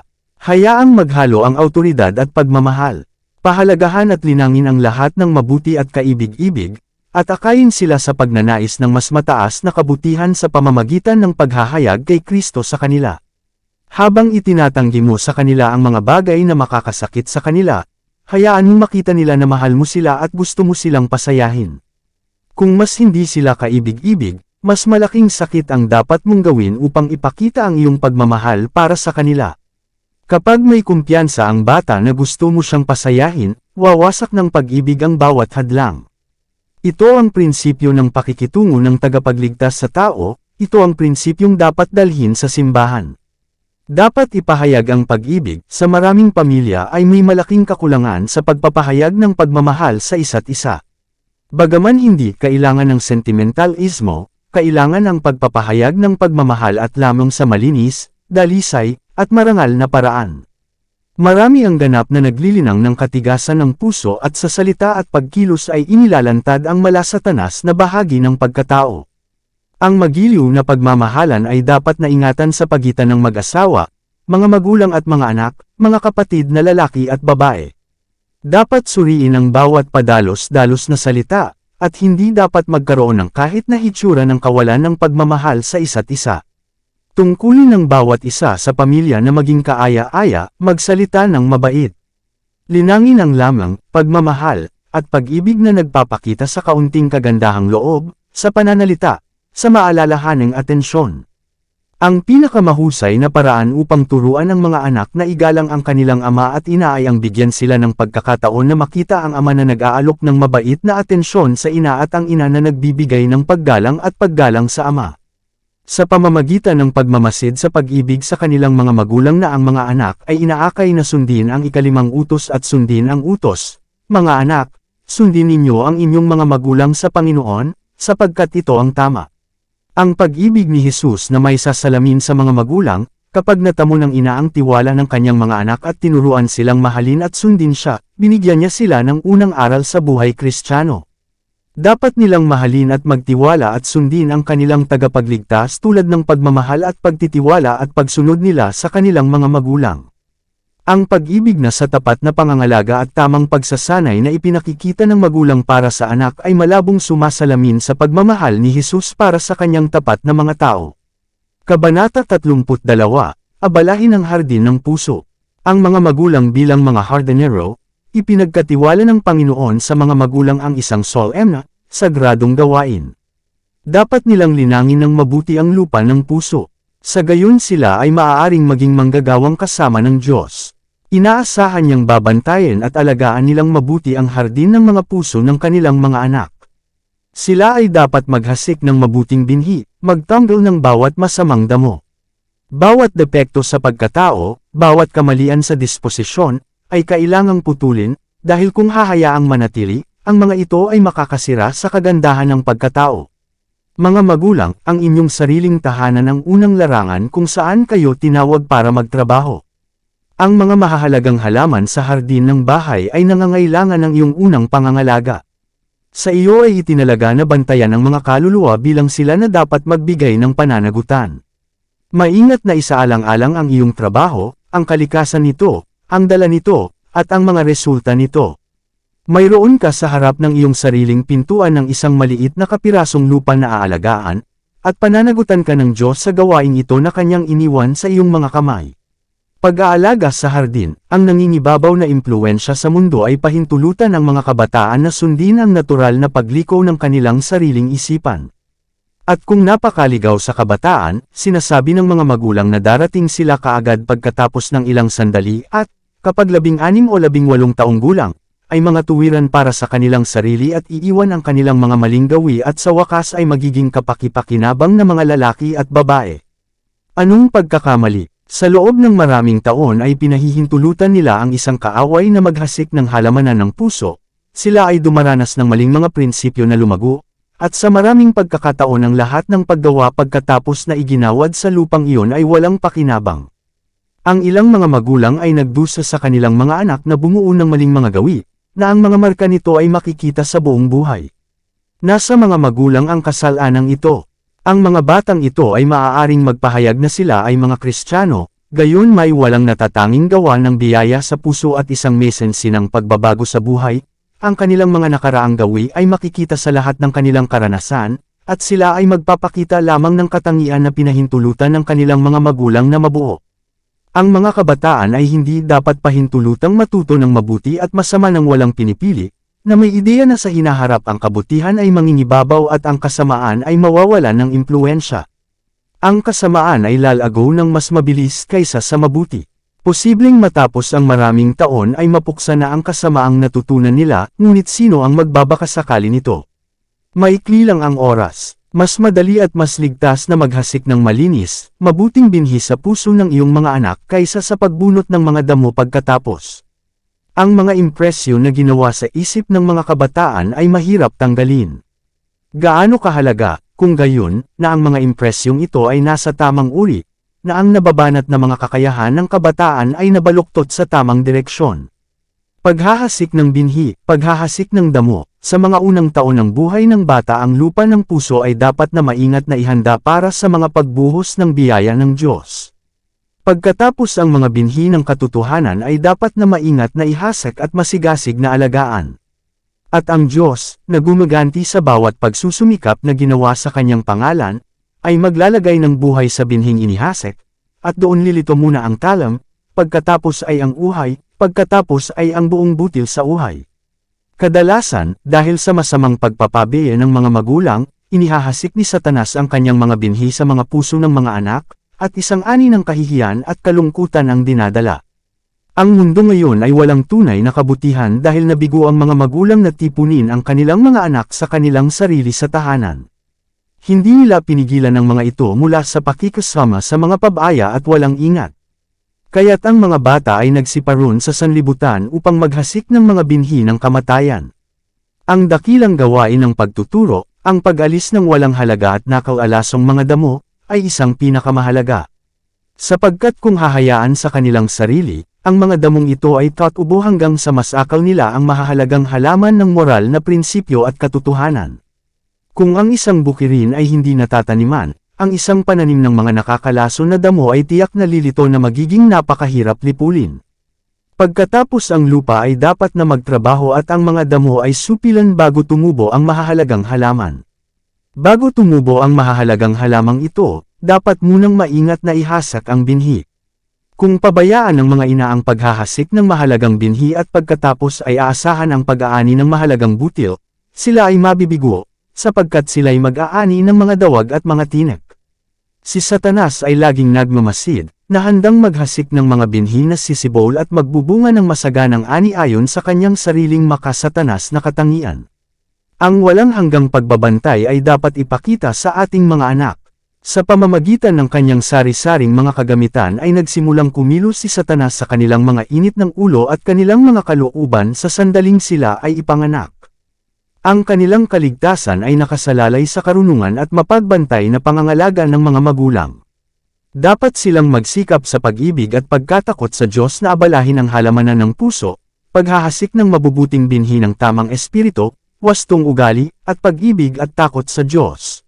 Hayaang maghalo ang awtoridad at pagmamahal. Pahalagahan at linangin ang lahat ng mabuti at kaibig-ibig, at akayin sila sa pagnanais ng mas mataas na kabutihan sa pamamagitan ng paghahayag kay Kristo sa kanila. Habang itinatanggi mo sa kanila ang mga bagay na makakasakit sa kanila, hayaan mong makita nila na mahal mo sila at gusto mo silang pasayahin. Kung mas hindi sila kaibig-ibig, mas malaking sakit ang dapat mong gawin upang ipakita ang iyong pagmamahal para sa kanila. Kapag may kumpiyansa ang bata na gusto mo siyang pasayahin, wawasak ng pag-ibig ang bawat hadlang. Ito ang prinsipyo ng pakikitungo ng tagapagligtas sa tao, ito ang prinsipyong dapat dalhin sa simbahan. Dapat ipahayag ang pag-ibig, sa maraming pamilya ay may malaking kakulangan sa pagpapahayag ng pagmamahal sa isa't isa. Bagaman hindi kailangan ng sentimentalismo, kailangan ang pagpapahayag ng pagmamahal at lamang sa malinis, dalisay, at marangal na paraan. Marami ang ganap na naglilinang ng katigasan ng puso at sa salita at pagkilos ay inilalantad ang malasatanas na bahagi ng pagkatao. Ang magiliw na pagmamahalan ay dapat na ingatan sa pagitan ng mag-asawa, mga magulang at mga anak, mga kapatid na lalaki at babae. Dapat suriin ang bawat padalos-dalos na salita, at hindi dapat magkaroon ng kahit na hitsura ng kawalan ng pagmamahal sa isa't isa. Tungkulin ng bawat isa sa pamilya na maging kaaya-aya, magsalita ng mabait. Linangin ang lamang, pagmamahal, at pag-ibig na nagpapakita sa kaunting kagandahang loob, sa pananalita, sa maalalahaning atensyon. Ang pinakamahusay na paraan upang turuan ang mga anak na igalang ang kanilang ama at ina ay ang bigyan sila ng pagkakataon na makita ang ama na nag-aalok ng mabait na atensyon sa ina at ang ina na nagbibigay ng paggalang at paggalang sa ama. Sa pamamagitan ng pagmamasid sa pag-ibig sa kanilang mga magulang na ang mga anak ay inaakay na sundin ang ikalimang utos at sundin ang utos. Mga anak, sundin ninyo ang inyong mga magulang sa Panginoon, sapagkat ito ang tama. Ang pag-ibig ni Jesus na may sasalamin sa mga magulang, kapag natamo ng ina ang tiwala ng kanyang mga anak at tinuruan silang mahalin at sundin siya, binigyan niya sila ng unang aral sa buhay Kristiyano. Dapat nilang mahalin at magtiwala at sundin ang kanilang tagapagligtas tulad ng pagmamahal at pagtitiwala at pagsunod nila sa kanilang mga magulang. Ang pag-ibig na sa tapat na pangangalaga at tamang pagsasanay na ipinakikita ng magulang para sa anak ay malabong sumasalamin sa pagmamahal ni Jesus para sa kanyang tapat na mga tao. Kabanata 32, Abalahin ang hardin ng puso. Ang mga magulang bilang mga hardinero, ipinagkatiwala ng Panginoon sa mga magulang ang isang solemn na, sagradong gawain. Dapat nilang linangin ng mabuti ang lupa ng puso. Sa gayon sila ay maaaring maging manggagawang kasama ng Diyos. Inaasahan niyang babantayan at alagaan nilang mabuti ang hardin ng mga puso ng kanilang mga anak. Sila ay dapat maghasik ng mabuting binhi, magtanggol ng bawat masamang damo. Bawat depekto sa pagkatao, bawat kamalian sa disposisyon, ay kailangang putulin, dahil kung hahayaang manatili, ang mga ito ay makakasira sa kagandahan ng pagkatao. Mga magulang, ang inyong sariling tahanan ang unang larangan kung saan kayo tinawag para magtrabaho. Ang mga mahahalagang halaman sa hardin ng bahay ay nangangailangan ng iyong unang pangangalaga. Sa iyo ay itinalaga na bantayan ang mga kaluluwa bilang sila na dapat magbigay ng pananagutan. Maingat na isaalang-alang ang iyong trabaho, ang kalikasan nito, ang dala nito, at ang mga resulta nito. Mayroon ka sa harap ng iyong sariling pintuan ng isang maliit na kapirasong lupa na aalagaan, at pananagutan ka ng Diyos sa gawaing ito na kanyang iniwan sa iyong mga kamay. Pag-aalaga sa hardin, ang nangingibabaw na impluwensya sa mundo ay pahintulutan ng mga kabataan na sundin ang natural na pagliko ng kanilang sariling isipan. At kung napakaligaw sa kabataan, sinasabi ng mga magulang na darating sila kaagad pagkatapos ng ilang sandali at, kapag 16 o 18 taong gulang, ay mga tuwiran para sa kanilang sarili at iiwan ang kanilang mga maling gawi at sa wakas ay magiging kapaki-pakinabang na mga lalaki at babae. Anong pagkakamali? Sa loob ng maraming taon ay pinahihintulutan nila ang isang kaaway na maghasik ng halamanan ng puso, sila ay dumaranas ng maling mga prinsipyo na lumago, at sa maraming pagkakataon ang lahat ng paggawa pagkatapos na iginawad sa lupang iyon ay walang pakinabang. Ang ilang mga magulang ay nagdusa sa kanilang mga anak na bumuo ng maling mga gawi, na ang mga marka nito ay makikita sa buong buhay. Nasa mga magulang ang kasalanang ito. Ang mga batang ito ay maaaring magpahayag na sila ay mga Kristiyano, gayon may walang natatanging gawa ng biyaya sa puso at isang mesensi ng pagbabago sa buhay. Ang kanilang mga nakaraang gawi ay makikita sa lahat ng kanilang karanasan, at sila ay magpapakita lamang ng katangian na pinahintulutan ng kanilang mga magulang na mabuo. Ang mga kabataan ay hindi dapat pahintulutang matuto ng mabuti at masama ng walang pinipili, na may ideya na sa hinaharap ang kabutihan ay mangingibabaw at ang kasamaan ay mawawalan ng impluwensya. Ang kasamaan ay lalago ng mas mabilis kaysa sa mabuti. Posibleng matapos ang maraming taon ay mapuksa na ang kasamaang natutunan nila, ngunit sino ang magbabakasakali nito? Maikli lang ang oras. Mas madali at mas ligtas na maghasik ng malinis, mabuting binhi sa puso ng iyong mga anak kaysa sa pagbunot ng mga damo pagkatapos. Ang mga impresyon na ginawa sa isip ng mga kabataan ay mahirap tanggalin. Gaano kahalaga, kung gayon, na ang mga impresyong ito ay nasa tamang uri, na ang nababanat na mga kakayahan ng kabataan ay nabaluktot sa tamang direksyon. Paghahasik ng binhi, paghahasik ng damo, sa mga unang taon ng buhay ng bata ang lupa ng puso ay dapat na maingat na ihanda para sa mga pagbuhos ng biyaya ng Diyos. Pagkatapos ang mga binhi ng katotohanan ay dapat na maingat na ihasik at masigasig na alagaan. At ang Diyos, na gumaganti sa bawat pagsusumikap na ginawa sa kanyang pangalan, ay maglalagay ng buhay sa binhing inihasik, at doon lilito muna ang talam, pagkatapos ay ang uhay, pagkatapos ay ang buong butil sa uhay. Kadalasan, dahil sa masamang pagpapabiye ng mga magulang, inihahasik ni Satanas ang kanyang mga binhi sa mga puso ng mga anak, at isang ani ng kahihiyan at kalungkutan ang dinadala. Ang mundo ngayon ay walang tunay na kabutihan dahil nabigo ang mga magulang na tipunin ang kanilang mga anak sa kanilang sarili sa tahanan. Hindi nila pinigilan ang mga ito mula sa pakikasama sa mga pabaya at walang ingat. Kaya't ang mga bata ay nagsiparon sa sanlibutan upang maghasik ng mga binhi ng kamatayan. Ang dakilang gawain ng pagtuturo, ang pag-alis ng walang halaga at nakaw-alasong mga damo, ay isang pinakamahalaga. Sapagkat kung hahayaan sa kanilang sarili, ang mga damong ito ay tatubo hanggang sa masakaw nila ang mahahalagang halaman ng moral na prinsipyo at katotohanan. Kung ang isang bukirin ay hindi natataniman, ang isang pananim ng mga nakakalaso na damo ay tiyak na lilito na magiging napakahirap lipulin. Pagkatapos ang lupa ay dapat na magtrabaho at ang mga damo ay supilan bago tumubo ang mahahalagang halaman. Bago tumubo ang mahahalagang halamang ito, dapat munang maingat na ihasak ang binhi. Kung pabayaan ng mga ina ang paghahasik ng mahalagang binhi at pagkatapos ay aasahan ang pag-aani ng mahalagang butil, sila ay mabibigo, sapagkat sila'y mag-aani ng mga dawag at mga tinek. Si Satanas ay laging nagmamasid, na handang maghasik ng mga binhi na sisibol at magbubunga ng masaganang ani ayon sa kanyang sariling makasatanas na katangian. Ang walang hanggang pagbabantay ay dapat ipakita sa ating mga anak. Sa pamamagitan ng kanyang sari-saring mga kagamitan ay nagsimulang kumilos si Satanas sa kanilang mga init ng ulo at kanilang mga kalooban sa sandaling sila ay ipanganak. Ang kanilang kaligtasan ay nakasalalay sa karunungan at mapagbantay na pangangalaga ng mga magulang. Dapat silang magsikap sa pag-ibig at pagkatakot sa Diyos na abalahin ang halamanan ng puso, paghahasik ng mabubuting binhi ng tamang espiritu, wastong ugali, at pag-ibig at takot sa Diyos.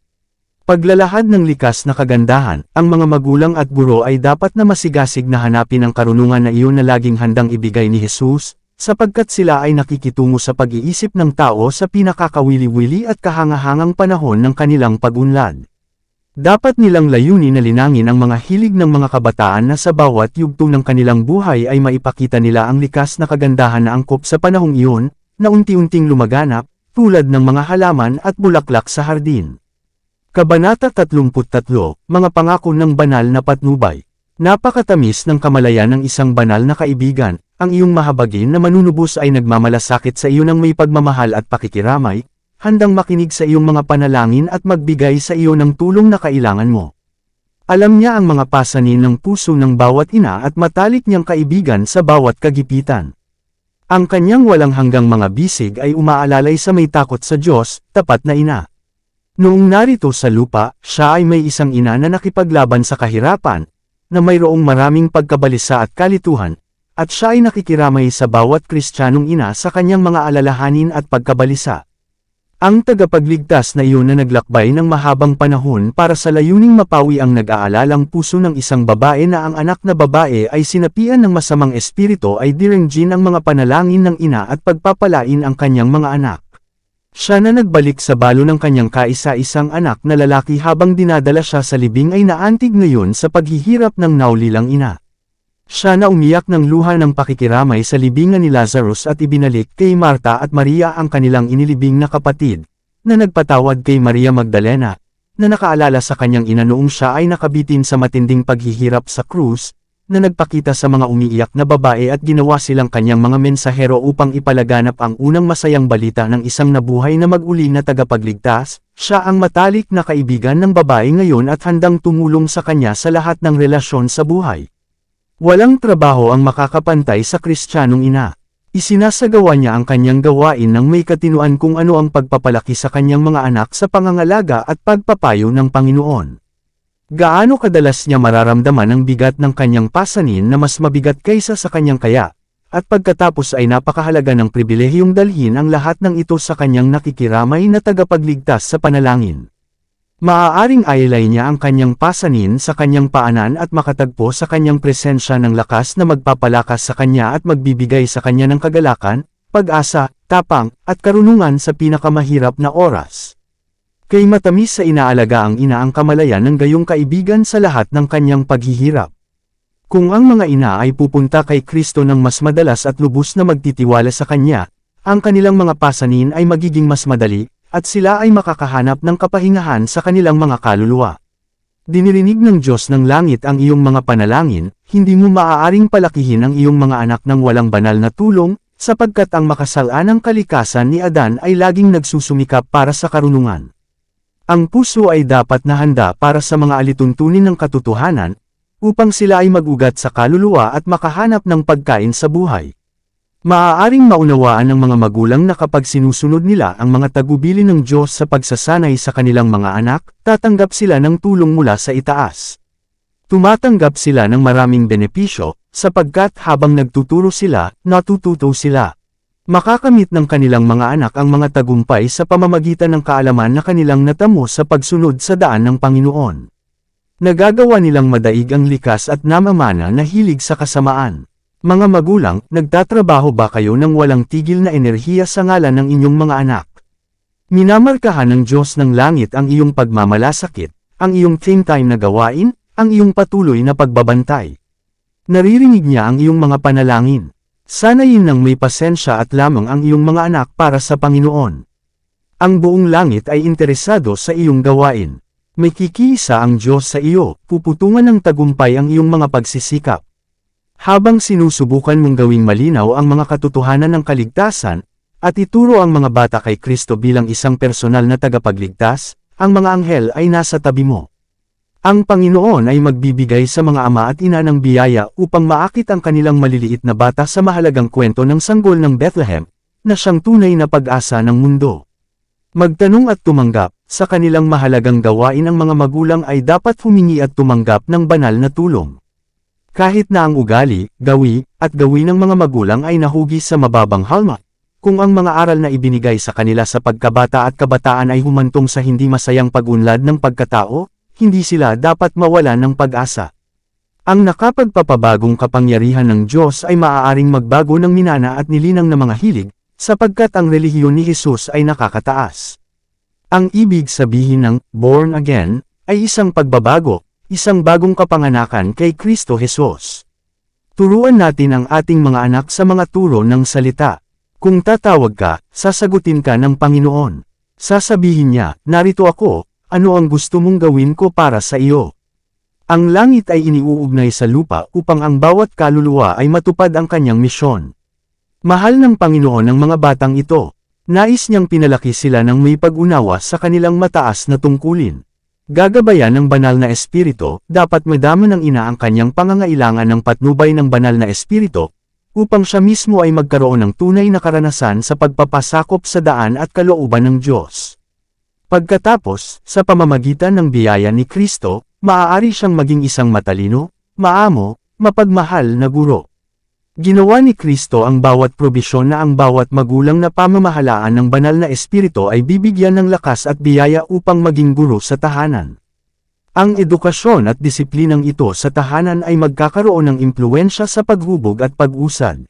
Paglalahad ng likas na kagandahan, ang mga magulang at guro ay dapat na masigasig na hanapin ang karunungan na iyon na laging handang ibigay ni Jesus, sapagkat sila ay nakikitungo sa pag-iisip ng tao sa pinakakawili-wili at kahangahangang panahon ng kanilang pag-unlad. Dapat nilang layunin na linangin ang mga hilig ng mga kabataan na sa bawat yugto ng kanilang buhay ay maipakita nila ang likas na kagandahan na angkop sa panahong iyon, na unti-unting lumaganap, tulad ng mga halaman at bulaklak sa hardin. Kabanata 33, Mga pangako ng banal na patnubay. Napakatamis ng kamalayan ng isang banal na kaibigan, ang iyong mahabagin na manunubos ay nagmamalasakit sa iyo ng may pagmamahal at pakikiramay, handang makinig sa iyong mga panalangin at magbigay sa iyo ng tulong na kailangan mo. Alam niya ang mga pasanin ng puso ng bawat ina at matalik niyang kaibigan sa bawat kagipitan. Ang kanyang walang hanggang mga bisig ay umaalalay sa may takot sa Diyos, tapat na ina. Noong narito sa lupa, siya ay may isang ina na nakipaglaban sa kahirapan, na mayroong maraming pagkabalisa at kalituhan, at siya ay nakikiramay sa bawat Kristiyanong ina sa kanyang mga alalahanin at pagkabalisa. Ang tagapagligtas na iyon na naglakbay ng mahabang panahon para sa layuning mapawi ang nag-aalalang puso ng isang babae na ang anak na babae ay sinapian ng masamang espiritu ay direngjin ang mga panalangin ng ina at pagpapalain ang kanyang mga anak. Siya na nagbalik sa balo ng kanyang kaisa-isang anak na lalaki habang dinadala siya sa libing ay naantig ngayon sa paghihirap ng naulilang ina. Siya na umiyak ng luha ng pakikiramay sa libingan ni Lazarus at ibinalik kay Marta at Maria ang kanilang inilibing na kapatid, na nagpatawad kay Maria Magdalena, na nakaalala sa kanyang ina noong siya ay nakabitin sa matinding paghihirap sa krus, na nagpakita sa mga umiiyak na babae at ginawa silang kanyang mga mensahero upang ipalaganap ang unang masayang balita ng isang nabuhay na mag-uli na tagapagligtas. Siya ang matalik na kaibigan ng babae ngayon at handang tumulong sa kanya sa lahat ng relasyon sa buhay. Walang trabaho ang makakapantay sa Kristiyanong ina. Isinasagawa niya ang kanyang gawain ng may katinuan kung ano ang pagpapalaki sa kanyang mga anak sa pangangalaga at pagpapayo ng Panginoon. Gaano kadalas niya mararamdaman ang bigat ng kanyang pasanin na mas mabigat kaysa sa kanyang kaya, at pagkatapos ay napakahalaga ng pribilehiyong dalhin ang lahat ng ito sa kanyang nakikiramay na tagapagligtas sa panalangin. Maaaring ailay niya ang kanyang pasanin sa kanyang paanan at makatagpo sa kanyang presensya ng lakas na magpapalakas sa kanya at magbibigay sa kanya ng kagalakan, pag-asa, tapang, at karunungan sa pinakamahirap na oras. Kay matamis sa inaalaga ang ina ang kamalayan ng gayong kaibigan sa lahat ng kanyang paghihirap. Kung ang mga ina ay pupunta kay Kristo ng mas madalas at lubos na magtitiwala sa kanya, ang kanilang mga pasanin ay magiging mas madali, at sila ay makakahanap ng kapahingahan sa kanilang mga kaluluwa. Dinirinig ng Diyos ng langit ang iyong mga panalangin, hindi mo maaaring palakihin ang iyong mga anak ng walang banal na tulong, sapagkat ang makasalanang kalikasan ni Adan ay laging nagsusumikap para sa karunungan. Ang puso ay dapat na handa para sa mga alituntunin ng katotohanan, upang sila ay magugat sa kaluluwa at makahanap ng pagkain sa buhay. Maaaring maunawaan ng mga magulang na kapag sinusunod nila ang mga tagubilin ng Diyos sa pagsasanay sa kanilang mga anak, tatanggap sila ng tulong mula sa itaas. Tumatanggap sila ng maraming benepisyo, sapagkat habang nagtuturo sila, natututo sila. Makakamit ng kanilang mga anak ang mga tagumpay sa pamamagitan ng kaalaman na kanilang natamo sa pagsunod sa daan ng Panginoon. Nagagawa nilang madaig ang likas at namamana na hilig sa kasamaan. Mga magulang, nagtatrabaho ba kayo ng walang tigil na enerhiya sa ngalan ng inyong mga anak? Minamarkahan ng Diyos ng langit ang iyong pagmamalasakit, ang iyong time na gawain, ang iyong patuloy na pagbabantay. Naririnig niya ang iyong mga panalangin. Sanayin ng may pasensya at lamang ang iyong mga anak para sa Panginoon. Ang buong langit ay interesado sa iyong gawain. May kikiisa ang Diyos sa iyo, puputungan ng tagumpay ang iyong mga pagsisikap. Habang sinusubukan mong gawing malinaw ang mga katotohanan ng kaligtasan, at ituro ang mga bata kay Kristo bilang isang personal na tagapagligtas, ang mga anghel ay nasa tabi mo. Ang Panginoon ay magbibigay sa mga ama at ina ng biyaya upang maakit ang kanilang maliliit na bata sa mahalagang kwento ng sanggol ng Bethlehem, na siyang tunay na pag-asa ng mundo. Magtanong at tumanggap, sa kanilang mahalagang gawain ang mga magulang ay dapat humingi at tumanggap ng banal na tulong. Kahit na ang ugali, gawi, at gawin ng mga magulang ay nahugis sa mababang halma, kung ang mga aral na ibinigay sa kanila sa pagkabata at kabataan ay humantong sa hindi masayang pag-unlad ng pagkatao, hindi sila dapat mawalan ng pag-asa. Ang nakapagpapabagong kapangyarihan ng Diyos ay maaaring magbago ng minana at nilinang na mga hilig, sapagkat ang relihiyon ni Jesus ay nakakataas. Ang ibig sabihin ng born again ay isang pagbabago, isang bagong kapanganakan kay Kristo Jesus. Turuan natin ang ating mga anak sa mga turo ng salita. Kung tatawag ka, sasagutin ka ng Panginoon. Sasabihin niya, narito ako, ano ang gusto mong gawin ko para sa iyo? Ang langit ay iniuugnay sa lupa upang ang bawat kaluluwa ay matupad ang kanyang misyon. Mahal ng Panginoon ang mga batang ito. Nais niyang pinalaki sila ng may pag-unawa sa kanilang mataas na tungkulin. Gagabayan ng banal na espiritu, dapat madama ng ina ang kanyang pangangailangan ng patnubay ng banal na espiritu, upang siya mismo ay magkaroon ng tunay na karanasan sa pagpapasakop sa daan at kalooban ng Diyos. Pagkatapos, sa pamamagitan ng biyaya ni Kristo, maaari siyang maging isang matalino, maamo, mapagmahal na guro. Ginawa ni Kristo ang bawat probisyon na ang bawat magulang na pamamahalaan ng banal na espiritu ay bibigyan ng lakas at biyaya upang maging guro sa tahanan. Ang edukasyon at disiplinang ito sa tahanan ay magkakaroon ng impluwensya sa paghubog at pag-usad.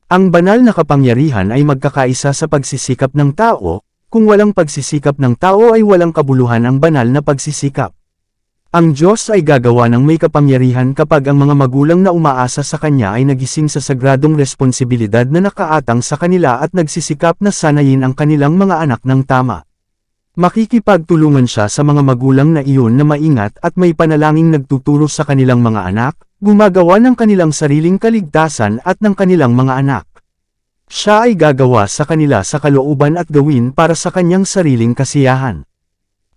Ang banal na kapangyarihan ay magkakaisa sa pagsisikap ng tao, kung walang pagsisikap ng tao ay walang kabuluhan ang banal na pagsisikap. Ang Diyos ay gagawa ng may kapangyarihan kapag ang mga magulang na umaasa sa Kanya ay nagising sa sagradong responsibilidad na nakaatang sa kanila at nagsisikap na sanayin ang kanilang mga anak ng tama. Makikipagtulungan siya sa mga magulang na iyon na maingat at may panalangin nagtuturo sa kanilang mga anak, gumagawa ng kanilang sariling kaligtasan at ng kanilang mga anak. Siya ay gagawa sa kanila sa kalooban at gawin para sa kanyang sariling kasiyahan.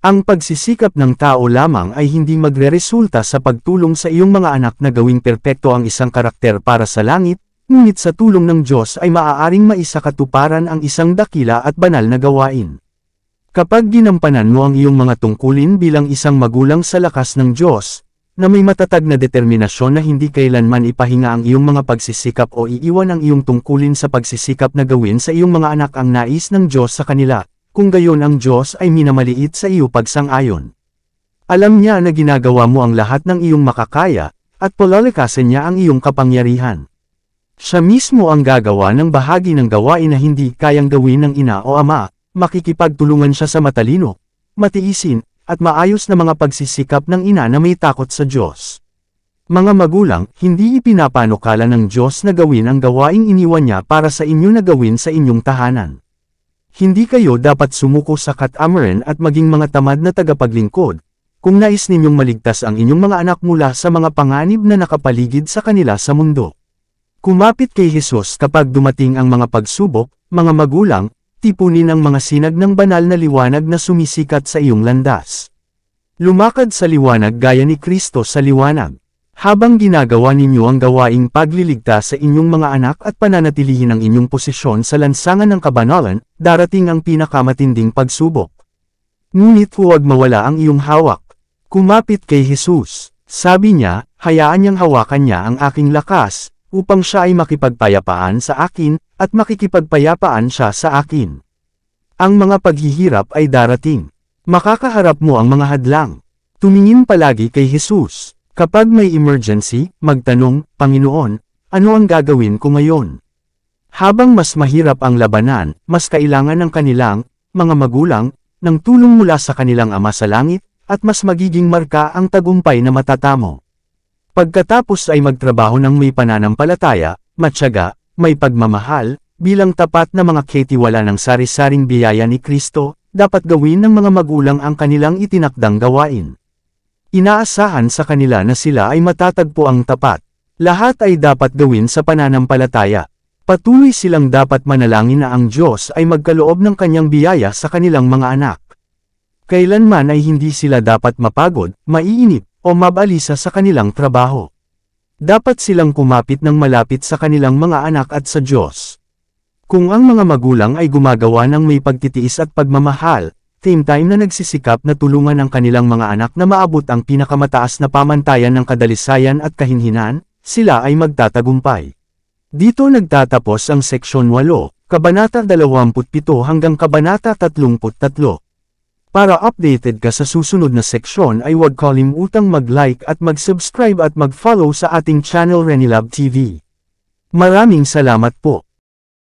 Ang pagsisikap ng tao lamang ay hindi magreresulta sa pagtulong sa iyong mga anak na gawing perpekto ang isang karakter para sa langit, ngunit sa tulong ng Diyos ay maaaring maisakatuparan ang isang dakila at banal na gawain. Kapag ginampanan mo ang iyong mga tungkulin bilang isang magulang sa lakas ng Diyos, na may matatag na determinasyon na hindi kailanman ipahinga ang iyong mga pagsisikap o iiwan ang iyong tungkulin sa pagsisikap na gawin sa iyong mga anak ang nais ng Diyos sa kanila, kung gayon ang Diyos ay minamaliit sa iyo pagsang-ayon. Alam niya na ginagawa mo ang lahat ng iyong makakaya, at palalakasin niya ang iyong kapangyarihan. Siya mismo ang gagawa ng bahagi ng gawain na hindi kayang gawin ng ina o ama, makikipagtulungan siya sa matalino, matiisin, at maayos na mga pagsisikap ng ina na may takot sa Diyos. Mga magulang, hindi ipinapanukala ng Diyos na gawin ang gawaing iniwan niya para sa inyo na gawin sa inyong tahanan. Hindi kayo dapat sumuko sa katamaran at maging mga tamad na tagapaglingkod, kung nais ninyong maligtas ang inyong mga anak mula sa mga panganib na nakapaligid sa kanila sa mundo. Kumapit kay Jesus kapag dumating ang mga pagsubok, mga magulang, tipunin ang mga sinag ng banal na liwanag na sumisikat sa iyong landas. Lumakad sa liwanag gaya ni Kristo sa liwanag. Habang ginagawa ninyo ang gawaing pagliligtas sa inyong mga anak at pananatilihin ang inyong posisyon sa lansangan ng kabanalan, darating ang pinakamatinding pagsubok. Ngunit huwag mawala ang iyong hawak. Kumapit kay Jesus. Sabi niya, hayaan niyang hawakan niya ang aking lakas, upang siya ay makipagpayapaan sa akin, at makikipagpayapaan siya sa akin. Ang mga paghihirap ay darating. Makakaharap mo ang mga hadlang. Tumingin palagi kay Jesus. Kapag may emergency, magtanong, Panginoon, ano ang gagawin ko ngayon? Habang mas mahirap ang labanan, mas kailangan ng kanilang, mga magulang, ng tulong mula sa kanilang Ama sa Langit, at mas magiging marka ang tagumpay na matatamo. Pagkatapos ay magtrabaho ng may pananampalataya, matyaga, may pagmamahal, bilang tapat na mga katiwala ng sari-saring biyaya ni Kristo, dapat gawin ng mga magulang ang kanilang itinakdang gawain. Inaasahan sa kanila na sila ay matatagpo ang tapat. Lahat ay dapat gawin sa pananampalataya. Patuloy silang dapat manalangin na ang Diyos ay magkaloob ng kanyang biyaya sa kanilang mga anak. Kailanman ay hindi sila dapat mapagod, maiinip, o mabalisa sa kanilang trabaho. Dapat silang kumapit ng malapit sa kanilang mga anak at sa Diyos. Kung ang mga magulang ay gumagawa ng may pagtitiis at pagmamahal, same time na nagsisikap na tulungan ang kanilang mga anak na maabot ang pinakamataas na pamantayan ng kadalisayan at kahinhinan, sila ay magtatagumpay. Dito nagtatapos ang seksyon 8, Kabanata 27 hanggang Kabanata 33. Para updated ka sa susunod na seksyon ay huwag kalimutang mag-like at mag-subscribe at mag-follow sa ating channel Renilab TV. Maraming salamat po.